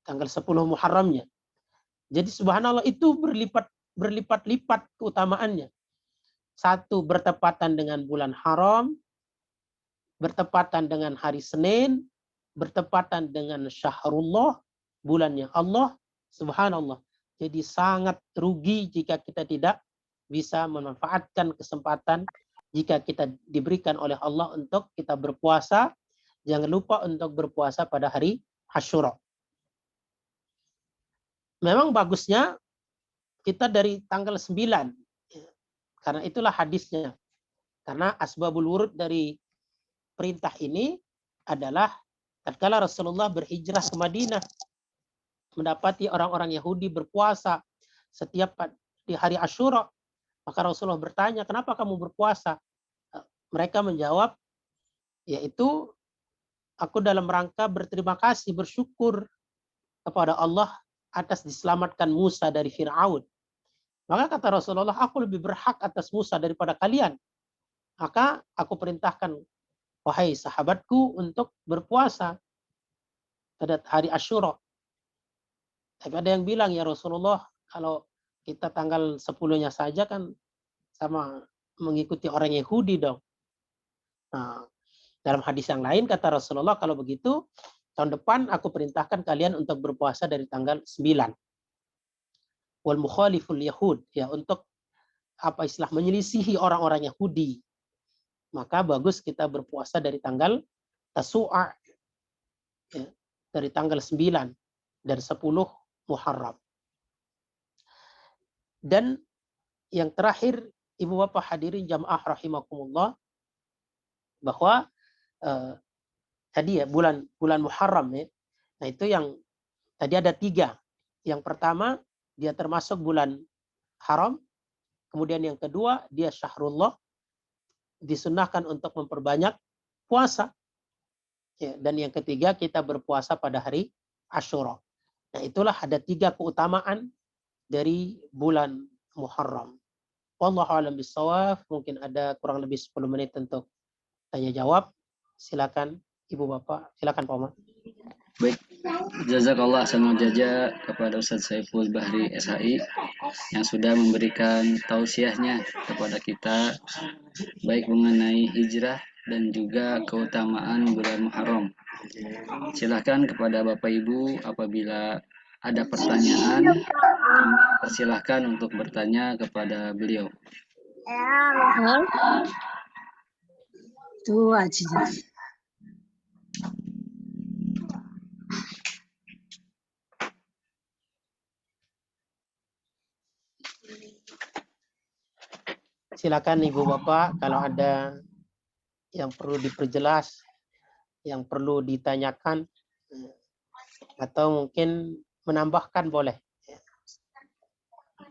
Tanggal 10 Muharramnya. Jadi subhanallah itu berlipat-lipat keutamaannya. Satu, bertepatan dengan bulan haram, bertepatan dengan hari Senin, bertepatan dengan Syahrullah, bulannya Allah, subhanallah. Jadi sangat rugi jika kita tidak bisa memanfaatkan kesempatan jika kita diberikan oleh Allah untuk kita berpuasa jangan lupa untuk berpuasa pada hari Asyura. Memang bagusnya kita dari tanggal 9. Karena itulah hadisnya. Karena asbabul wurud dari perintah ini adalah tatkala Rasulullah berhijrah ke Madinah, mendapati orang-orang Yahudi berpuasa setiap di hari Asyura. Maka Rasulullah bertanya, kenapa kamu berpuasa? Mereka menjawab, yaitu aku dalam rangka berterima kasih, bersyukur kepada Allah atas diselamatkan Musa dari Fir'aun. Maka kata Rasulullah, aku lebih berhak atas Musa daripada kalian. Maka aku perintahkan, wahai sahabatku, untuk berpuasa pada hari Asyura. Tapi ada yang bilang, ya Rasulullah, kalau kita tanggal 10-nya saja kan sama mengikuti orang Yahudi dong. Nah, dalam hadis yang lain kata Rasulullah, kalau begitu tahun depan aku perintahkan kalian untuk berpuasa dari tanggal 9. Wal mukhaliful yahud, ya, untuk apa istilah menyelisihi orang-orang Yahudi. Maka bagus kita berpuasa dari tanggal Tasu'a, ya, dari tanggal 9 dan 10 Muharram. Dan yang terakhir, Ibu Bapak hadirin jamaah rahimakumullah, bahwa tadi ya bulan Muharram ya. Nah itu yang tadi ada 3. Yang pertama dia termasuk bulan haram. Kemudian yang kedua dia syahrullah, disunnahkan untuk memperbanyak puasa. Ya, dan yang ketiga kita berpuasa pada hari Asyura. Nah itulah ada 3 keutamaan dari bulan Muharram. Wallahu a'lam bishawab. Mungkin ada kurang lebih 10 menit untuk tanya jawab. Silakan Ibu Bapak, silakan Pak Omar. Baik, jazakallah sama jaza kepada Ustadz Saiful Bahri SHI yang sudah memberikan tausiahnya kepada kita baik mengenai hijrah dan juga keutamaan bulan Muharram. Silakan kepada Bapak Ibu apabila ada pertanyaan, kami persilahkan untuk bertanya kepada beliau. Tuh aja. Silakan Ibu Bapak kalau ada yang perlu diperjelas, yang perlu ditanyakan, atau mungkin menambahkan boleh.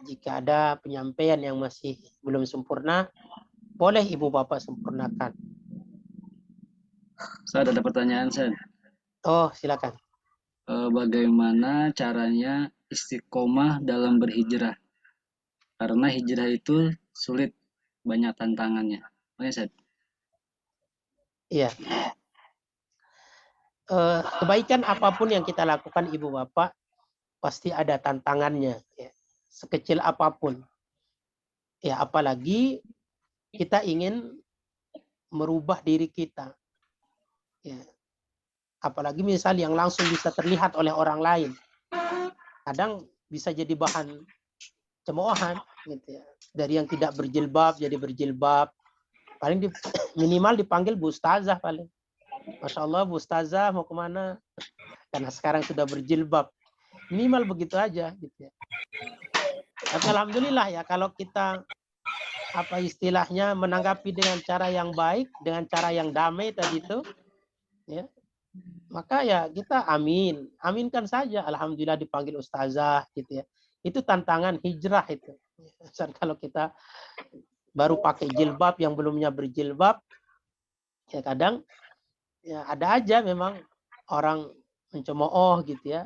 Jika ada penyampaian yang masih belum sempurna, boleh Ibu Bapak sempurnakan. Saya ada pertanyaan, Ustaz. Oh, silakan. Bagaimana caranya istiqomah dalam berhijrah? Karena hijrah itu sulit, banyak tantangannya. Oke, Ustaz. Iya. Kebaikan apapun yang kita lakukan Ibu Bapak pasti ada tantangannya, ya. Sekecil apapun. Ya, apalagi kita ingin merubah diri kita. Ya. Apalagi misal yang langsung bisa terlihat oleh orang lain. Kadang bisa jadi bahan cemoohan gitu ya. Dari yang tidak berjilbab jadi berjilbab. Paling minimal dipanggil Bu Ustazah paling. Masya Allah Bu Ustazah mau kemana? Karena sekarang sudah berjilbab. Minimal begitu aja gitu ya. Tapi alhamdulillah ya kalau kita apa istilahnya menanggapi dengan cara yang baik, dengan cara yang damai tadi itu, ya, maka ya kita aminkan saja. Alhamdulillah dipanggil ustazah gitu ya. Itu tantangan hijrah itu. Dan kalau kita baru pakai jilbab yang belumnya berjilbab, ya kadang ya ada aja memang orang mencemooh gitu ya.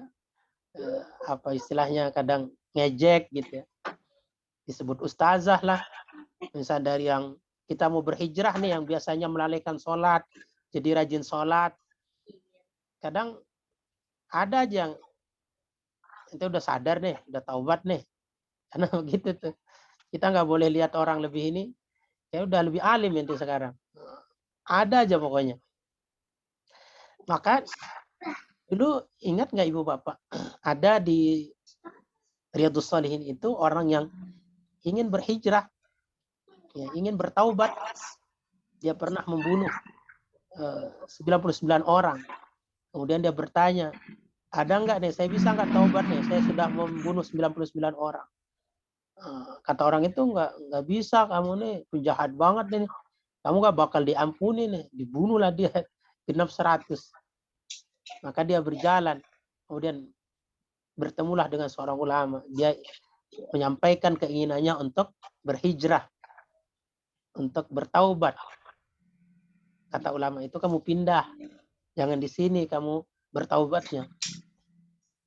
Apa istilahnya kadang ngejek gitu ya. Disebut ustazah lah. Misal dari yang kita mau berhijrah nih yang biasanya melalaikan sholat, jadi rajin sholat. Kadang ada aja yang itu udah sadar nih, udah taubat nih. Karena begitu tuh. Kita nggak boleh lihat orang lebih ini, ya udah lebih alim itu sekarang. Ada aja pokoknya. Maka dulu ingat nggak Ibu Bapak, ada di Riyadhus Shalihin itu orang yang ingin berhijrah, ya, ingin bertaubat. Dia pernah membunuh 99 orang. Kemudian dia bertanya, ada nggak nih, saya bisa nggak taubat nih, saya sudah membunuh 99 orang. Kata orang itu, nggak bisa, kamu nih penjahat banget nih, kamu nggak bakal diampuni nih, dibunuhlah dia genap 100. Maka dia berjalan, kemudian bertemulah dengan seorang ulama. Dia menyampaikan keinginannya untuk berhijrah, untuk bertaubat. Kata ulama itu, kamu pindah, jangan di sini kamu bertaubatnya.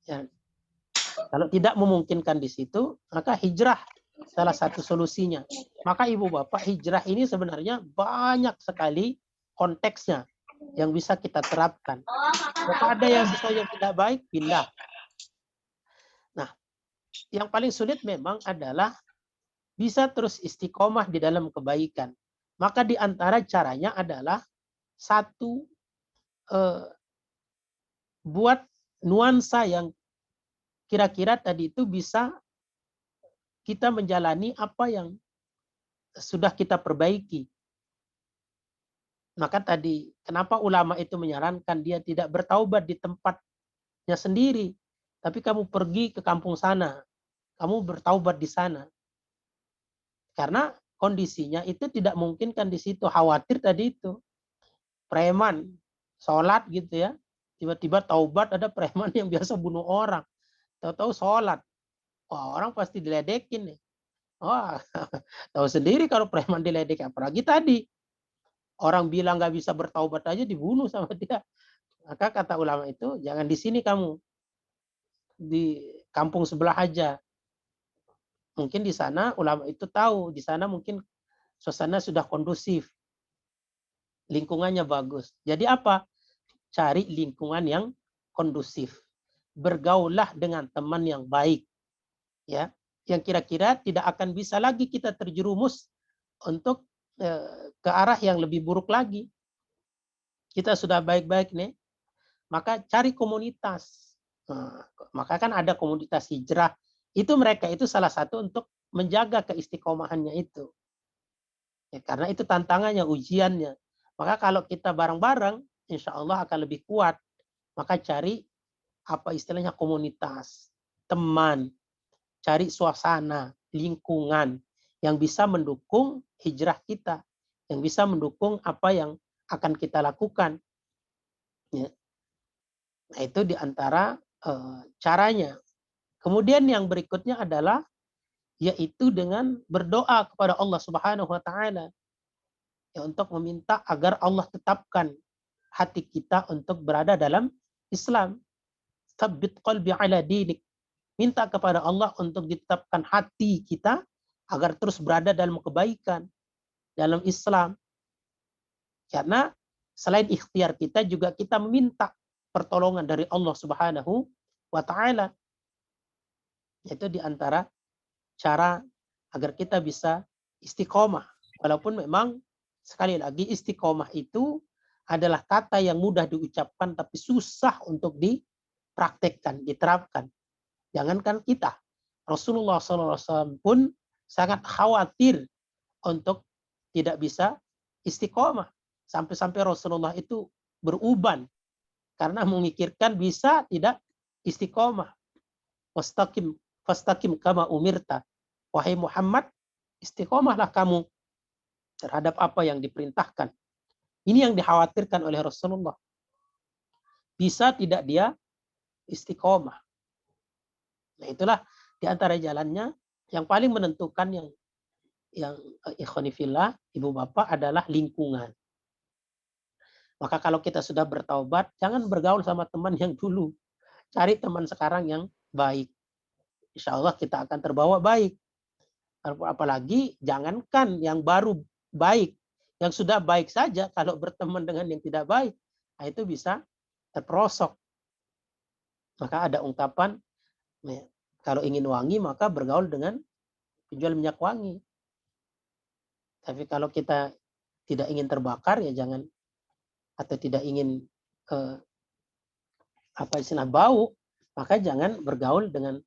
Ya. Kalau tidak memungkinkan di situ, maka hijrah salah satu solusinya. Maka ibu bapak, hijrah ini sebenarnya banyak sekali konteksnya yang bisa kita terapkan. Maka ada yang sesuatu yang tidak baik, pindah. Nah, yang paling sulit memang adalah bisa terus istiqomah di dalam kebaikan. Maka di antara caranya adalah satu, buat nuansa yang kira-kira tadi itu bisa kita menjalani apa yang sudah kita perbaiki. Maka tadi, kenapa ulama itu menyarankan dia tidak bertaubat di tempatnya sendiri, tapi kamu pergi ke kampung sana, kamu bertaubat di sana. Karena kondisinya itu tidak mungkin kan di situ, khawatir tadi itu. Preman, sholat gitu ya, tiba-tiba taubat, ada preman yang biasa bunuh orang, tahu-tahu sholat. Wah, orang pasti diledekin nih. Wah, tahu sendiri kalau preman diledek, apalagi tadi orang bilang nggak bisa bertaubat aja dibunuh sama dia. Maka kata ulama itu, jangan di sini kamu, di kampung sebelah aja. Mungkin di sana ulama itu tahu, di sana mungkin suasana sudah kondusif, lingkungannya bagus. Jadi apa? Cari lingkungan yang kondusif. Bergaullah dengan teman yang baik, ya, yang kira-kira tidak akan bisa lagi kita terjerumus untuk ke arah yang lebih buruk lagi. Kita sudah baik-baik nih, maka cari komunitas. Maka kan ada komunitas hijrah. Itu mereka itu salah satu untuk menjaga keistiqomahannya itu. Ya, karena itu tantangannya, ujiannya. Maka kalau kita bareng-bareng, insya Allah akan lebih kuat. Maka cari apa istilahnya komunitas, teman, cari suasana, lingkungan yang bisa mendukung hijrah kita, yang bisa mendukung apa yang akan kita lakukan. Ya. Nah, itu diantara caranya. Kemudian yang berikutnya adalah yaitu dengan berdoa kepada Allah Subhanahu wa taala, ya, untuk meminta agar Allah tetapkan hati kita untuk berada dalam Islam. Tsabbit qalbi ala dinik. Minta kepada Allah untuk ditetapkan hati kita agar terus berada dalam kebaikan, dalam Islam. Karena selain ikhtiar kita juga kita meminta pertolongan dari Allah Subhanahu wa taala. Itu diantara cara agar kita bisa istiqomah. Walaupun memang sekali lagi istiqomah itu adalah kata yang mudah diucapkan tapi susah untuk dipraktekkan, diterapkan. Jangankan kita, Rasulullah SAW pun sangat khawatir untuk tidak bisa istiqomah. Sampai-sampai Rasulullah itu beruban karena memikirkan bisa tidak istiqomah. Fastaqim kama umirta. Wahai Muhammad, istiqomahlah kamu terhadap apa yang diperintahkan. Ini yang dikhawatirkan oleh Rasulullah. Bisa tidak dia istiqomah. Nah, itulah di antara jalannya yang paling menentukan yang ikhwanifillah, ibu bapak, adalah lingkungan. Maka kalau kita sudah bertaubat, jangan bergaul sama teman yang dulu. Cari teman sekarang yang baik. Insya Allah kita akan terbawa baik. Apalagi jangankan yang baru baik, yang sudah baik saja kalau berteman dengan yang tidak baik, nah itu bisa terperosok. Maka ada ungkapan, kalau ingin wangi maka bergaul dengan penjual minyak wangi. Tapi kalau kita tidak ingin terbakar, ya jangan, atau tidak ingin bau, maka jangan bergaul dengan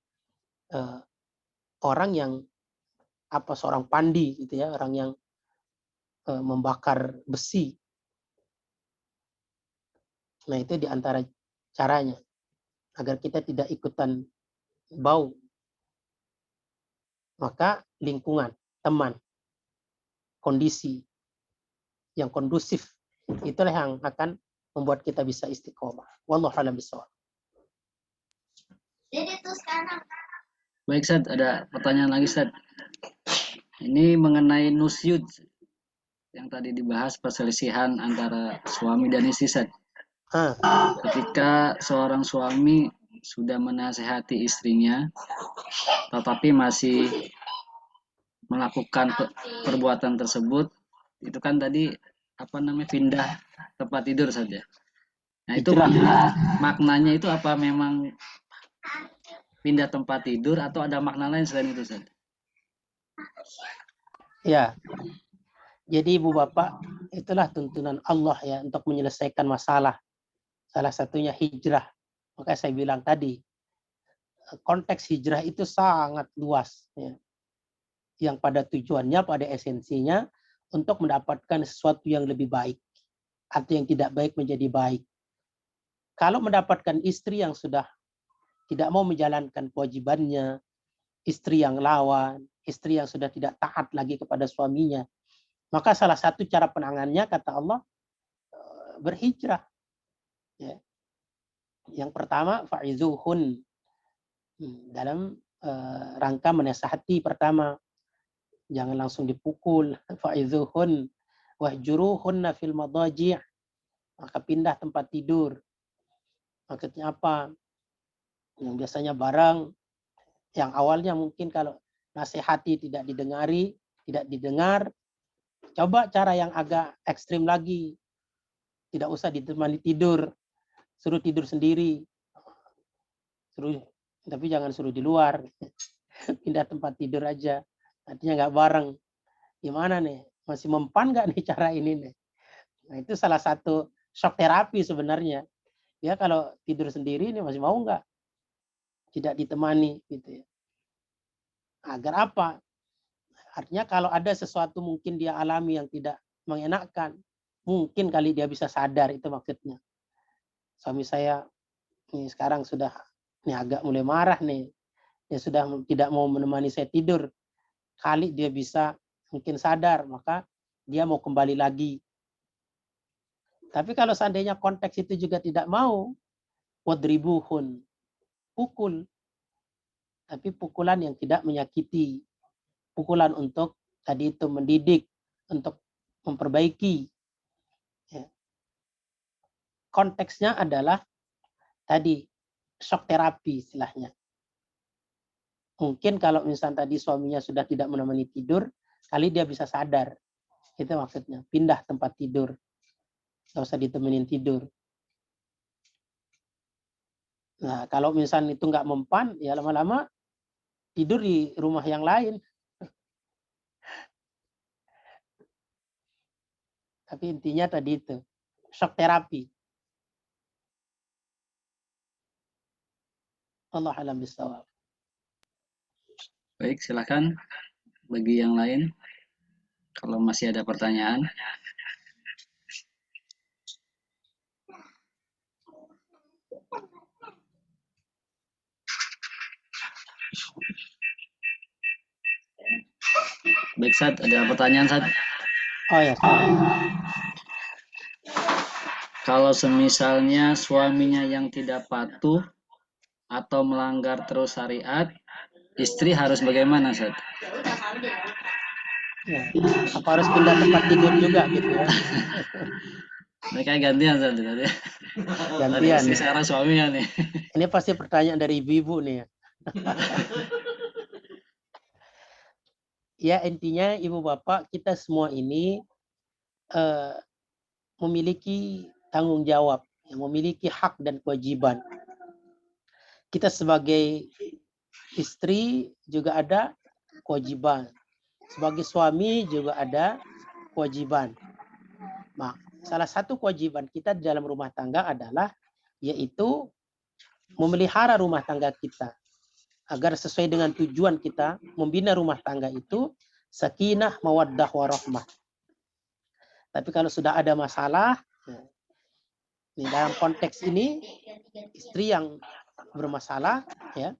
orang yang seorang pandi gitu ya, orang yang membakar besi. Nah, itu di antara caranya agar kita tidak ikutan bau. Maka lingkungan, teman, kondisi yang kondusif, itulah yang akan membuat kita bisa istiqomah. Wallahu a'lam bishawab. Baik, Ustaz, ada pertanyaan lagi, Ustaz. Ini mengenai nusyud yang tadi dibahas, perselisihan antara suami dan istri, Ustaz. Ketika seorang suami sudah menasehati istrinya, tetapi masih melakukan perbuatan tersebut, itu kan tadi pindah tempat tidur saja. Nah, itu maknanya itu apa, memang pindah tempat tidur atau ada makna lain selain itu, Ustaz? Ya. Jadi Ibu Bapak, itulah tuntunan Allah ya untuk menyelesaikan masalah. Salah satunya hijrah. Maka saya bilang tadi, konteks hijrah itu sangat luas ya. Yang pada tujuannya, pada esensinya untuk mendapatkan sesuatu yang lebih baik atau yang tidak baik menjadi baik. Kalau mendapatkan istri yang sudah tidak mau menjalankan kewajibannya, istri yang lawan, istri yang sudah tidak taat lagi kepada suaminya, maka salah satu cara penanganannya, kata Allah, berhijrah. Ya. Yang pertama, fa'izuhun, dalam rangka menasihati. Pertama, jangan langsung dipukul. Fa'izuhun wahjuruhunna fil madaji', maka pindah tempat tidur. Maksudnya apa? Yang biasanya barang yang awalnya mungkin kalau nasihati tidak didengari, tidak didengar, coba cara yang agak ekstrim lagi. Tidak usah ditemani tidur, suruh tidur sendiri. Tapi jangan suruh di luar. Pindah tempat tidur aja. Artinya nggak bareng. Gimana nih? Masih mempan nggak nih cara ini nih? Nah, itu salah satu shock terapi sebenarnya. Ya kalau tidur sendiri ini masih mau nggak? Tidak ditemani gitu ya. Agar apa? Artinya kalau ada sesuatu mungkin dia alami yang tidak mengenakan, mungkin kali dia bisa sadar, itu maksudnya. Suami saya nih sekarang sudah agak mulai marah nih. Dia sudah tidak mau menemani saya tidur. Kali dia bisa mungkin sadar, maka dia mau kembali lagi. Tapi kalau seandainya konteks itu juga tidak mau, wadribuhun, pukul. Tapi pukulan yang tidak menyakiti. Pukulan untuk tadi itu mendidik, untuk memperbaiki. Ya. Konteksnya adalah tadi shock terapi istilahnya. Mungkin kalau misalnya tadi suaminya sudah tidak menemani tidur, kali dia bisa sadar. Itu maksudnya, pindah tempat tidur. Nggak usah ditemenin tidur. Nah, kalau misalnya itu nggak mempan, ya lama-lama tidur di rumah yang lain. Tapi intinya tadi itu, shock terapi. Allah alam bisawab. Baik, silakan bagi yang lain kalau masih ada pertanyaan. Baik, Sad, ada pertanyaan, Sad? Oh ya, kalau semisalnya suaminya yang tidak patuh atau melanggar terus syariat, istri harus bagaimana, Sad? Ya, apa harus pindah tempat tidur juga gitu ya? Mereka gantian, Sad. Gantian. Tadi sekarang suaminya nih. Ini pasti pertanyaan dari ibu-ibu nih ya. Ya, intinya ibu bapak kita semua ini memiliki tanggung jawab, memiliki hak dan kewajiban. Kita sebagai istri juga ada kewajiban. Sebagai suami juga ada kewajiban. Nah, salah satu kewajiban kita di dalam rumah tangga adalah yaitu memelihara rumah tangga kita agar sesuai dengan tujuan kita membina rumah tangga itu sakinah, mawaddah, warahmah. Tapi kalau sudah ada masalah, Dalam konteks ini istri yang bermasalah, ya,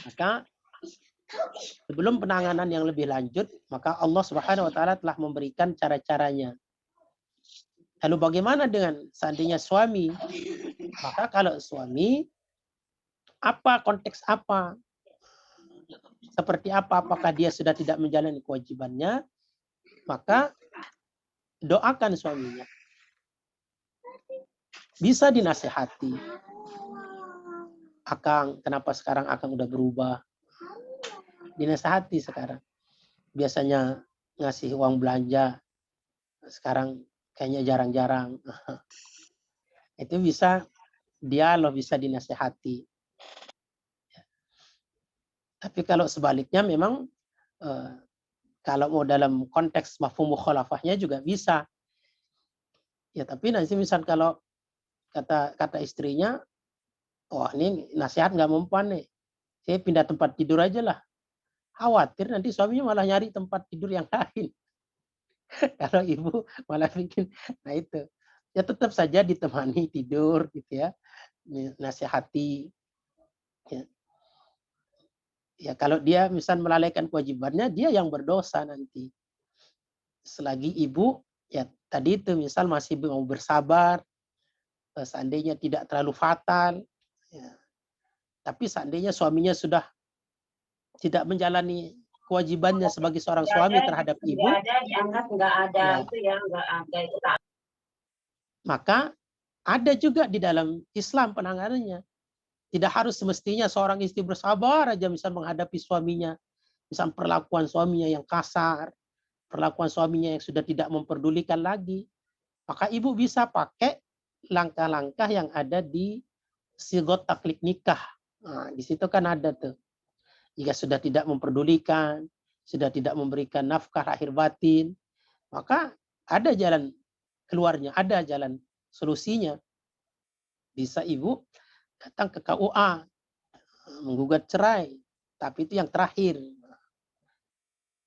maka sebelum penanganan yang lebih lanjut, maka Allah Subhanahu wa taala telah memberikan cara-caranya. Lalu bagaimana dengan seandainya suami? Maka kalau suami, apa konteks apa? Seperti apa? Apakah dia sudah tidak menjalani kewajibannya? Maka doakan suaminya. Bisa dinasehati. Akang, kenapa sekarang Akang udah berubah? Dinasehati sekarang. Biasanya ngasih uang belanja, sekarang kayaknya jarang-jarang. Itu bisa dialog, bisa dinasehati. Tapi kalau sebaliknya memang kalau mau dalam konteks mafhum mukhalafahnya juga bisa. Ya, tapi nanti misal kalau kata istrinya, wah ini nasihat nggak mempan nih, saya pindah tempat tidur aja lah. Khawatir nanti suaminya malah nyari tempat tidur yang lain. Kalau ibu malah bikin, nah itu. Ya tetap saja ditemani tidur gitu ya, nasihati. Ya. Ya kalau dia misal melalaikan kewajibannya, dia yang berdosa nanti. Selagi ibu, ya tadi itu misal masih mau bersabar, seandainya tidak terlalu fatal, ya. Tapi seandainya suaminya sudah tidak menjalani kewajibannya sebagai seorang suami terhadap ibu, dianggap nggak ada ya, itu ya, nggak ada itu. maka ada juga di dalam Islam penanganannya. Tidak harus semestinya seorang istri bersabar aja misal menghadapi suaminya, misal perlakuan suaminya yang kasar, perlakuan suaminya yang sudah tidak memperdulikan lagi. Maka ibu bisa pakai langkah-langkah yang ada di sigot taklid nikah. Nah, di situ kan ada tuh. Jika sudah tidak memperdulikan, sudah tidak memberikan nafkah lahir batin, maka ada jalan keluarnya, ada jalan solusinya. Bisa ibu datang ke KUA, menggugat cerai, tapi itu yang terakhir.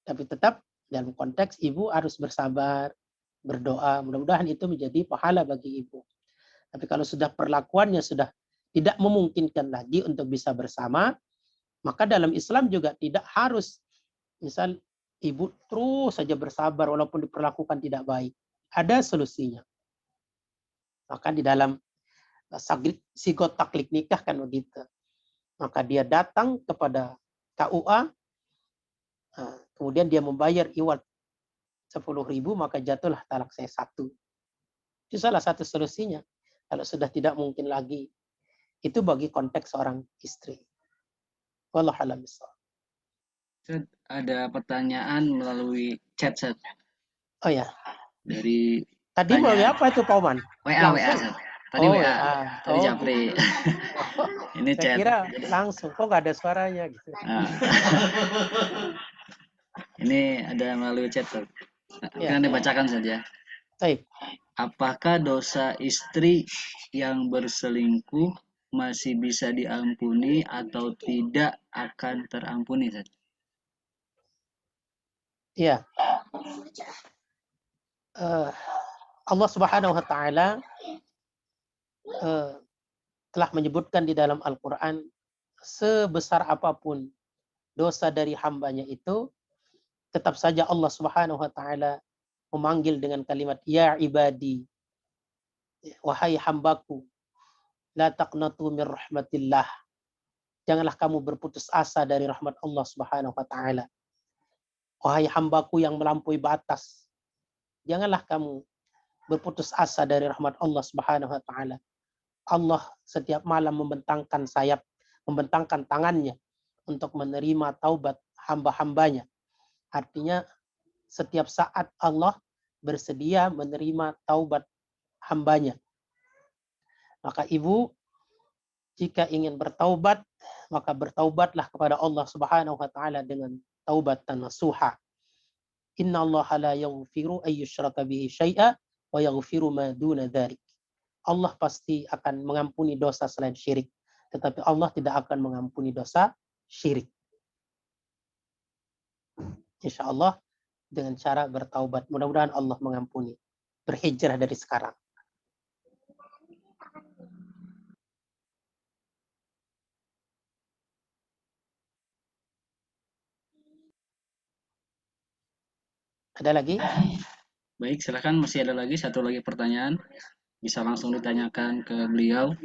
Tapi tetap dalam konteks ibu harus bersabar, berdoa, mudah-mudahan itu menjadi pahala bagi ibu. Tapi kalau sudah perlakuannya sudah tidak memungkinkan lagi untuk bisa bersama, maka dalam Islam juga tidak harus, misal ibu terus saja bersabar walaupun diperlakukan tidak baik. Ada solusinya. Maka di dalam sigot taklid nikah kan begitu. Maka dia datang kepada KUA, kemudian dia membayar iwal 10.000, maka jatuhlah talak saya 1. Itu salah satu solusinya. Kalau sudah tidak mungkin lagi. Itu bagi konteks seorang istri. Wallahu a'lam bishawab. Ada pertanyaan melalui chat, Seth. Oh ya. Dari tadi melalui apa itu Pak Oman? WA, Seth. Tadi oh, WA. Tadi oh, Japri. Oh, Ini saya chat. kira langsung, kok nggak ada suaranya gitu. Nah. Ini ada melalui chat, Seth. Ya. Akan dibacakan saja. Baik. Apakah dosa istri yang berselingkuh masih bisa diampuni atau tidak akan terampuni, Seth? Ya. Allah Subhanahu wa taala telah menyebutkan di dalam Al-Qur'an, sebesar apapun dosa dari hambanya itu, tetap saja Allah Subhanahu wa taala memanggil dengan kalimat ya ibadi, wahai hambaku, la taqnatu min rahmatillah. Janganlah kamu berputus asa dari rahmat Allah Subhanahu wa taala. Wahai hambaku yang melampaui batas, janganlah kamu berputus asa dari rahmat Allah Subhanahu wa taala. Allah setiap malam membentangkan sayap, membentangkan tangannya untuk menerima taubat hamba-hambanya. Artinya setiap saat Allah bersedia menerima taubat hambanya. Maka ibu jika ingin bertaubat, maka bertaubatlah kepada Allah Subhanahu wa taala dengan taubatan nasuha. Innallaha la yaghfiru ay yushraka bihi syai'a wa yaghfiru ma duna dzalik. Allah pasti akan mengampuni dosa selain syirik, tetapi Allah tidak akan mengampuni dosa syirik. Insya Allah dengan cara bertaubat. Mudah-mudahan Allah mengampuni. Berhijrah dari sekarang. Ada lagi? Baik, silakan, masih ada lagi satu lagi pertanyaan. Bisa langsung ditanyakan ke beliau.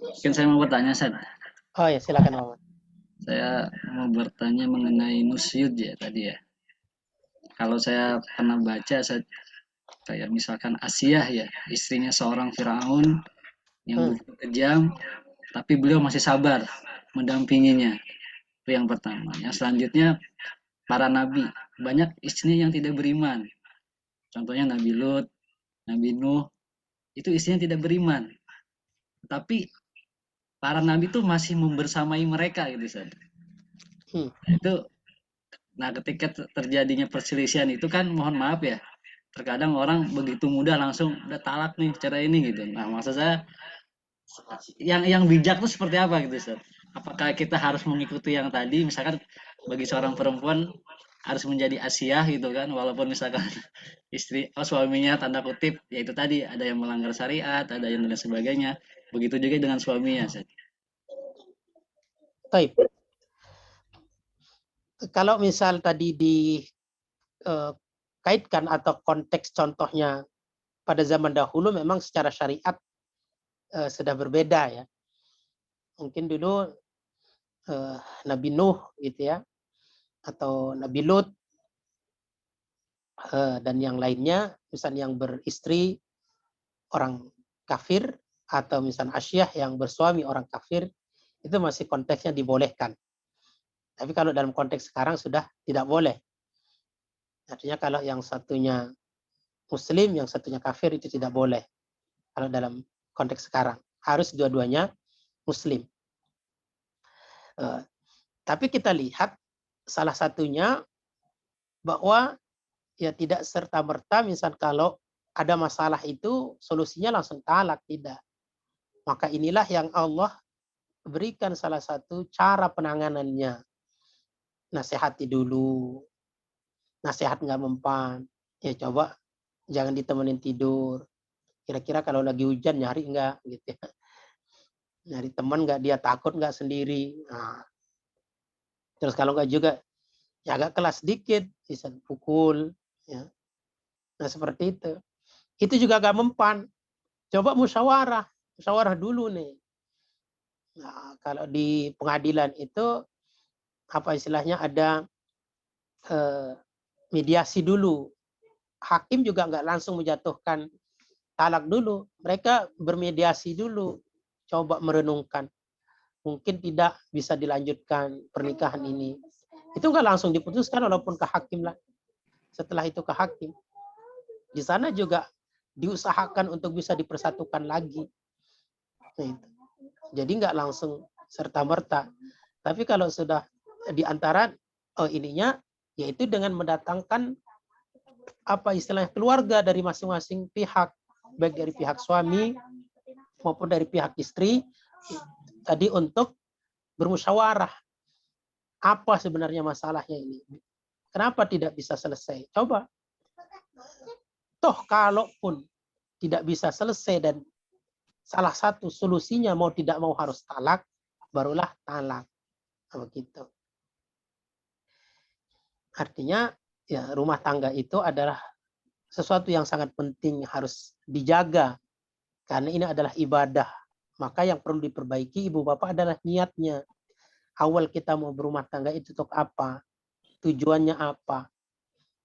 Mungkin saya mau bertanya, Ustaz. Oh ya, silakan Muhammad. Saya mau bertanya mengenai nusyud ya tadi ya. Kalau saya pernah baca, kayak misalkan Asiyah ya, istrinya seorang Firaun yang Hmm. begitu kejam, tapi beliau masih sabar mendampinginya. Itu yang pertama. Yang selanjutnya, para nabi. Banyak istrinya yang tidak beriman. Contohnya Nabi Lut, Nabi Nuh, itu istrinya tidak beriman. Tapi para nabi itu masih membersamai mereka gitu, Ustaz. Hmm. Nah, ketika terjadinya perselisihan itu kan, mohon maaf ya, terkadang orang begitu mudah langsung udah talak nih cara ini gitu. Nah, maksud saya yang bijak tuh seperti apa gitu, Ustaz? Apakah kita harus mengikuti yang tadi, misalkan bagi seorang perempuan harus menjadi Asiyah gitu kan, walaupun misalkan suaminya tanda kutip ya itu tadi ada yang melanggar syariat, ada yang dan sebagainya. Begitu juga dengan suaminya, Ustaz. Baik. Kalau misal tadi dikaitkan atau konteks contohnya pada zaman dahulu memang secara syariat sudah berbeda ya. Mungkin dulu Nabi Nuh gitu ya, atau Nabi Lut dan yang lainnya, misalnya yang beristri orang kafir atau misalnya Asyah yang bersuami orang kafir, itu masih konteksnya dibolehkan. Tapi kalau dalam konteks sekarang sudah tidak boleh. Artinya kalau yang satunya Muslim, yang satunya kafir itu tidak boleh. Kalau dalam konteks sekarang harus dua-duanya Muslim. Tapi kita lihat salah satunya bahwa ya tidak serta-merta misal kalau ada masalah itu solusinya langsung talak, tidak. Maka inilah yang Allah berikan salah satu cara penanganannya. Nasihati dulu, nasihat nggak mempan, ya coba jangan ditemenin tidur. Kira-kira kalau lagi hujan nyari nggak gitu ya. Nyari teman nggak, dia takut nggak sendiri. Nah, terus kalau nggak juga ya agak kelas dikit, bisa pukul. Ya. Nah seperti itu. Itu juga nggak mempan. Coba musyawarah, musyawarah dulu nih. Nah, kalau di pengadilan itu apa istilahnya ada mediasi dulu. Hakim juga nggak langsung menjatuhkan talak dulu. Mereka bermediasi dulu, coba merenungkan. Mungkin tidak bisa dilanjutkan pernikahan ini. Itu nggak langsung diputuskan walaupun ke hakim lah. Setelah itu ke hakim. Di sana juga diusahakan untuk bisa dipersatukan lagi. Nah, itu. Jadi nggak langsung serta-merta. Tapi kalau sudah di antara ininya, yaitu dengan mendatangkan apa istilahnya keluarga dari masing-masing pihak, baik dari pihak suami maupun dari pihak istri, tadi untuk bermusyawarah apa sebenarnya masalahnya ini. Kenapa tidak bisa selesai? Coba. Toh kalaupun tidak bisa selesai dan salah satu solusinya mau tidak mau harus talak, barulah talak. Begitu. Artinya ya rumah tangga itu adalah sesuatu yang sangat penting harus dijaga karena ini adalah ibadah. Maka yang perlu diperbaiki ibu bapak adalah niatnya. Awal kita mau berumah tangga itu untuk apa? Tujuannya apa?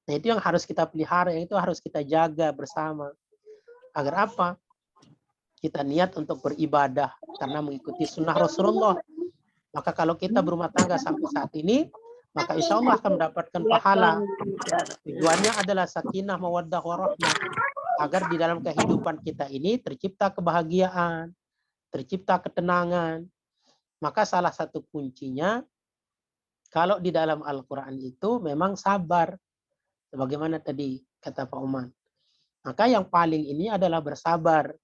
Nah itu yang harus kita pelihara, yang itu harus kita jaga bersama. Agar apa? Kita niat untuk beribadah karena mengikuti sunnah Rasulullah. Maka kalau kita berumah tangga sampai saat ini, maka insya Allah akan mendapatkan pahala. Tujuannya adalah sakinah, mawaddah, warahmah. Agar di dalam kehidupan kita ini tercipta kebahagiaan, tercipta ketenangan. Maka salah satu kuncinya, kalau di dalam Al-Quran itu memang sabar. Sebagaimana tadi kata Pak Oman. Maka yang paling ini adalah bersabar.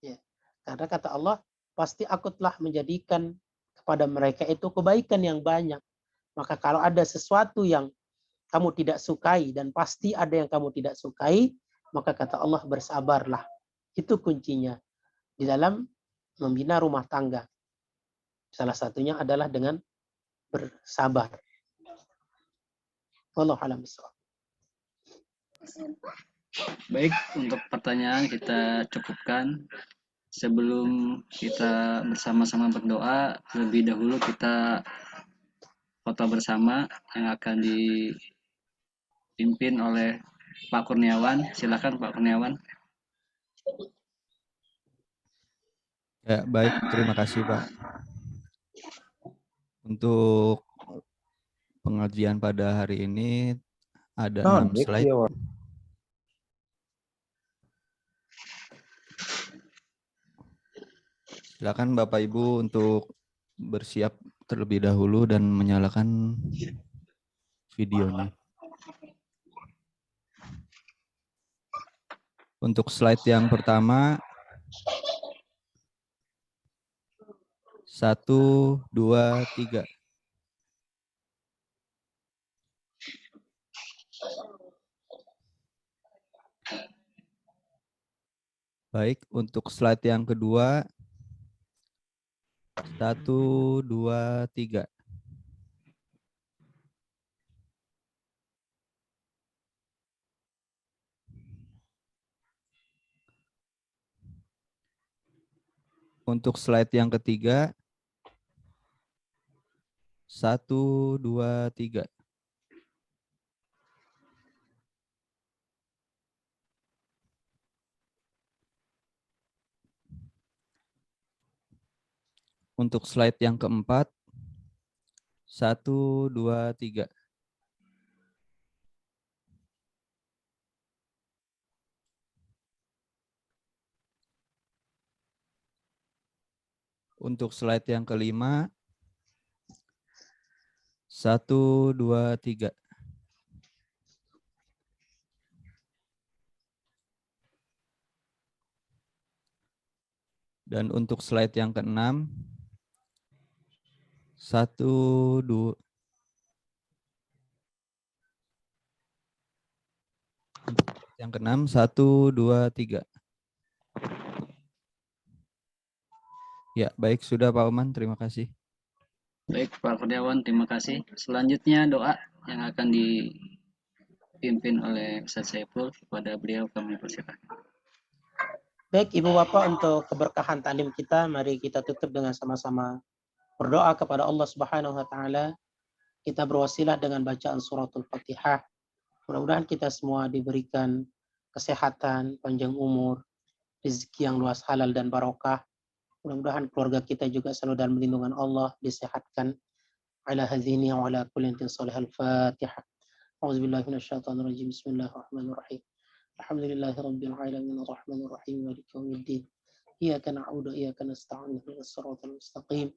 Ya. Karena kata Allah, pasti aku telah menjadikan kepada mereka itu kebaikan yang banyak. Maka kalau ada sesuatu yang kamu tidak sukai dan pasti ada yang kamu tidak sukai, maka kata Allah bersabarlah. Itu kuncinya di dalam membina rumah tangga. Salah satunya adalah dengan bersabar. Wallahu a'lam bishawab. Baik, untuk pertanyaan kita cukupkan. Sebelum kita bersama-sama berdoa, lebih dahulu kita foto bersama yang akan dipimpin oleh Pak Kurniawan. Silakan Pak Kurniawan. Ya, baik, terima kasih Pak. Untuk pengajian pada hari ini ada 6 slide. Silakan Bapak Ibu untuk bersiap terlebih dahulu dan menyalakan videonya. Untuk slide yang pertama, 1, 2, 3. Baik, untuk slide yang kedua, 1, 2, 3. Untuk slide yang ketiga, 1, 2, 3. Untuk slide yang keempat, 1, 2, 3. Untuk slide yang kelima, 1, 2, 3. Dan untuk slide yang keenam, 1, 2. Yang keenam, 1, 2, 3. Ya, baik, sudah Pak Oman, terima kasih. Baik Pak Kurniawan, terima kasih. Selanjutnya doa yang akan dipimpin oleh Ustaz Saiful. Kepada beliau kami persilakan. Baik, Ibu Bapak, untuk keberkahan taklim kita, mari kita tutup dengan sama-sama berdoa kepada Allah Subhanahu wa taala. Kita berwasilah dengan bacaan suratul Fatihah. Mudah-mudahan kita semua diberikan kesehatan, panjang umur, rezeki yang luas, halal dan barokah. Mudah-mudahan keluarga kita juga selalu dalam perlindungan Allah, disehatkan. Ala hadzini wa ala kulli salih al-Fatihah. A'udzubillahi minasyaitonir rajim. Bismillahirrahmanirrahim. Alhamdulillahirabbil alamin arrahmanir rahim maliki yaumiddin. Iyyaka na'budu wa iyyaka nasta'in ihdinas siratal mustaqim.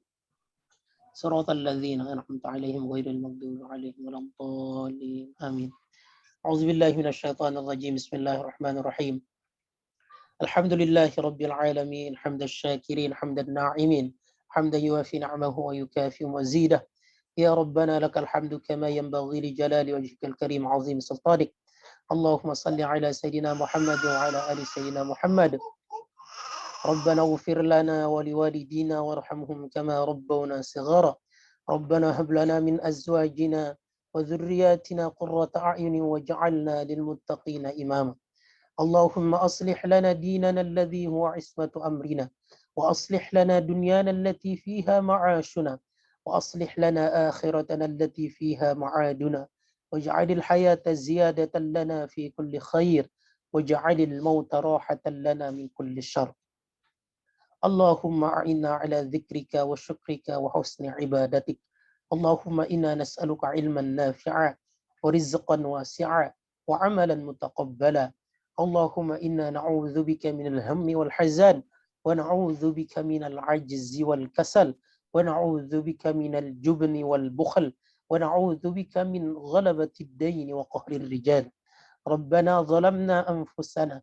Siratal ladzina an'amta 'alaihim ghairil maghdubi 'alaihim waladdallin. Amin. A'udzubillahi minasyaitonir rajim. Bismillahirrahmanirrahim. Alhamdulillahi rabbil alamin hamdasy syakirin hamdan na'imin hamdan yuwafi ni'amahu wa yukafi mazidah. Ya Rabbana lakal hamdu kama yanbaghi li jalali wajhikal karim 'azim sultanik. Allahumma salli ala sayyidina Muhammad wa ala ali sayyidina Muhammad. Rabbana ighfir lana wa liwalidina warhamhum kama rabbawna shighara. Rabbana hab lana min azwajina wa dhurriyyatina qurrata a'yunin waj'alna lil muttaqina imama. اللهم أصلح لنا ديننا الذي هو عصمة أمرنا وأصلح لنا دنيانا التي فيها معاشنا وأصلح لنا آخرتنا التي فيها معادنا واجعل الحياة زيادة لنا في كل خير واجعل الموت راحة لنا من كل شر. اللهم أعنا على ذكرك وشكرك وحسن عبادتك. اللهم إنا نسألك علما نافعا ورزقا واسعا وعملا متقبلا. اللهم إنا نعوذ بك من الهم والحزن ونعوذ بك من العجز والكسل ونعوذ بك من الجبن والبخل ونعوذ بك من غلبة الدين وقهر الرجال. ربنا ظلمنا أنفسنا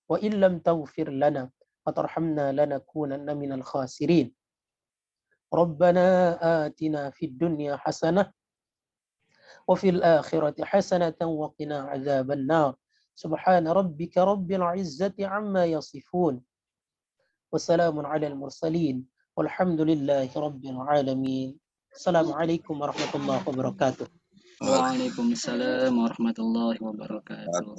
وإن لم تغفر لنا وترحمنا لنكونن من الخاسرين. ربنا آتنا في الدنيا حسنة وفي الآخرة حسنة وقنا عذاب النار. سبحان ربك رب العزة عما يصفون وسلام على المرسلين Walhamdulillahi rabbil alamin. Assalamualaikum warahmatullahi wabarakatuh. Waalaikumsalam warahmatullahi wabarakatuh.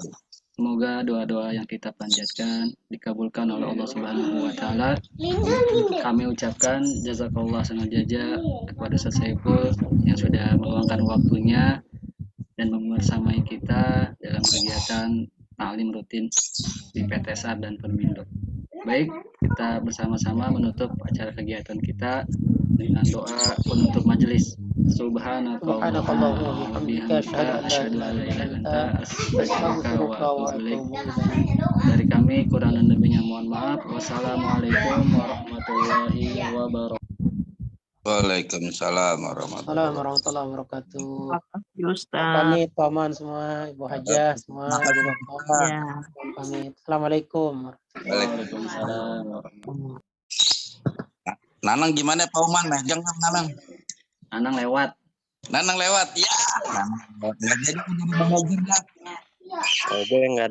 Semoga doa-doa yang kita panjatkan dikabulkan oleh Allah Subhanahu wa taala. Kami ucapkan jazakallah sangat jaza kepada Ustaz Saiful yang sudah meluangkan waktunya dan membersamai kita dalam kegiatan taklim rutin di PT SAR dan Permindo. Baik, kita bersama-sama menutup acara kegiatan kita dengan doa penutup majelis. Subhanakallahumma wa bihamdika asyhadu an la ilaha illa anta astaghfiruka wa atubu ilaik. Dari kami kurang dan lebihnya mohon maaf. Wassalamualaikum warahmatullahi wabarakatuh. Waalaikumsalam Assalamualaikum warahmatullahi wabarakatuh. Makasih Ustaz. Pamit paman semua, Ibu Hajah semua, Ibu Bapak. Ya. Pamit. Assalamualaikum. Waalaikumsalam warahmatullahi Nanang gimana Pak Uman? Megang kan Nanang? Anang lewat. Nanang lewat. Ya. Nanang lewat. Nggak jadi menjadi manajernya. Oke, nggak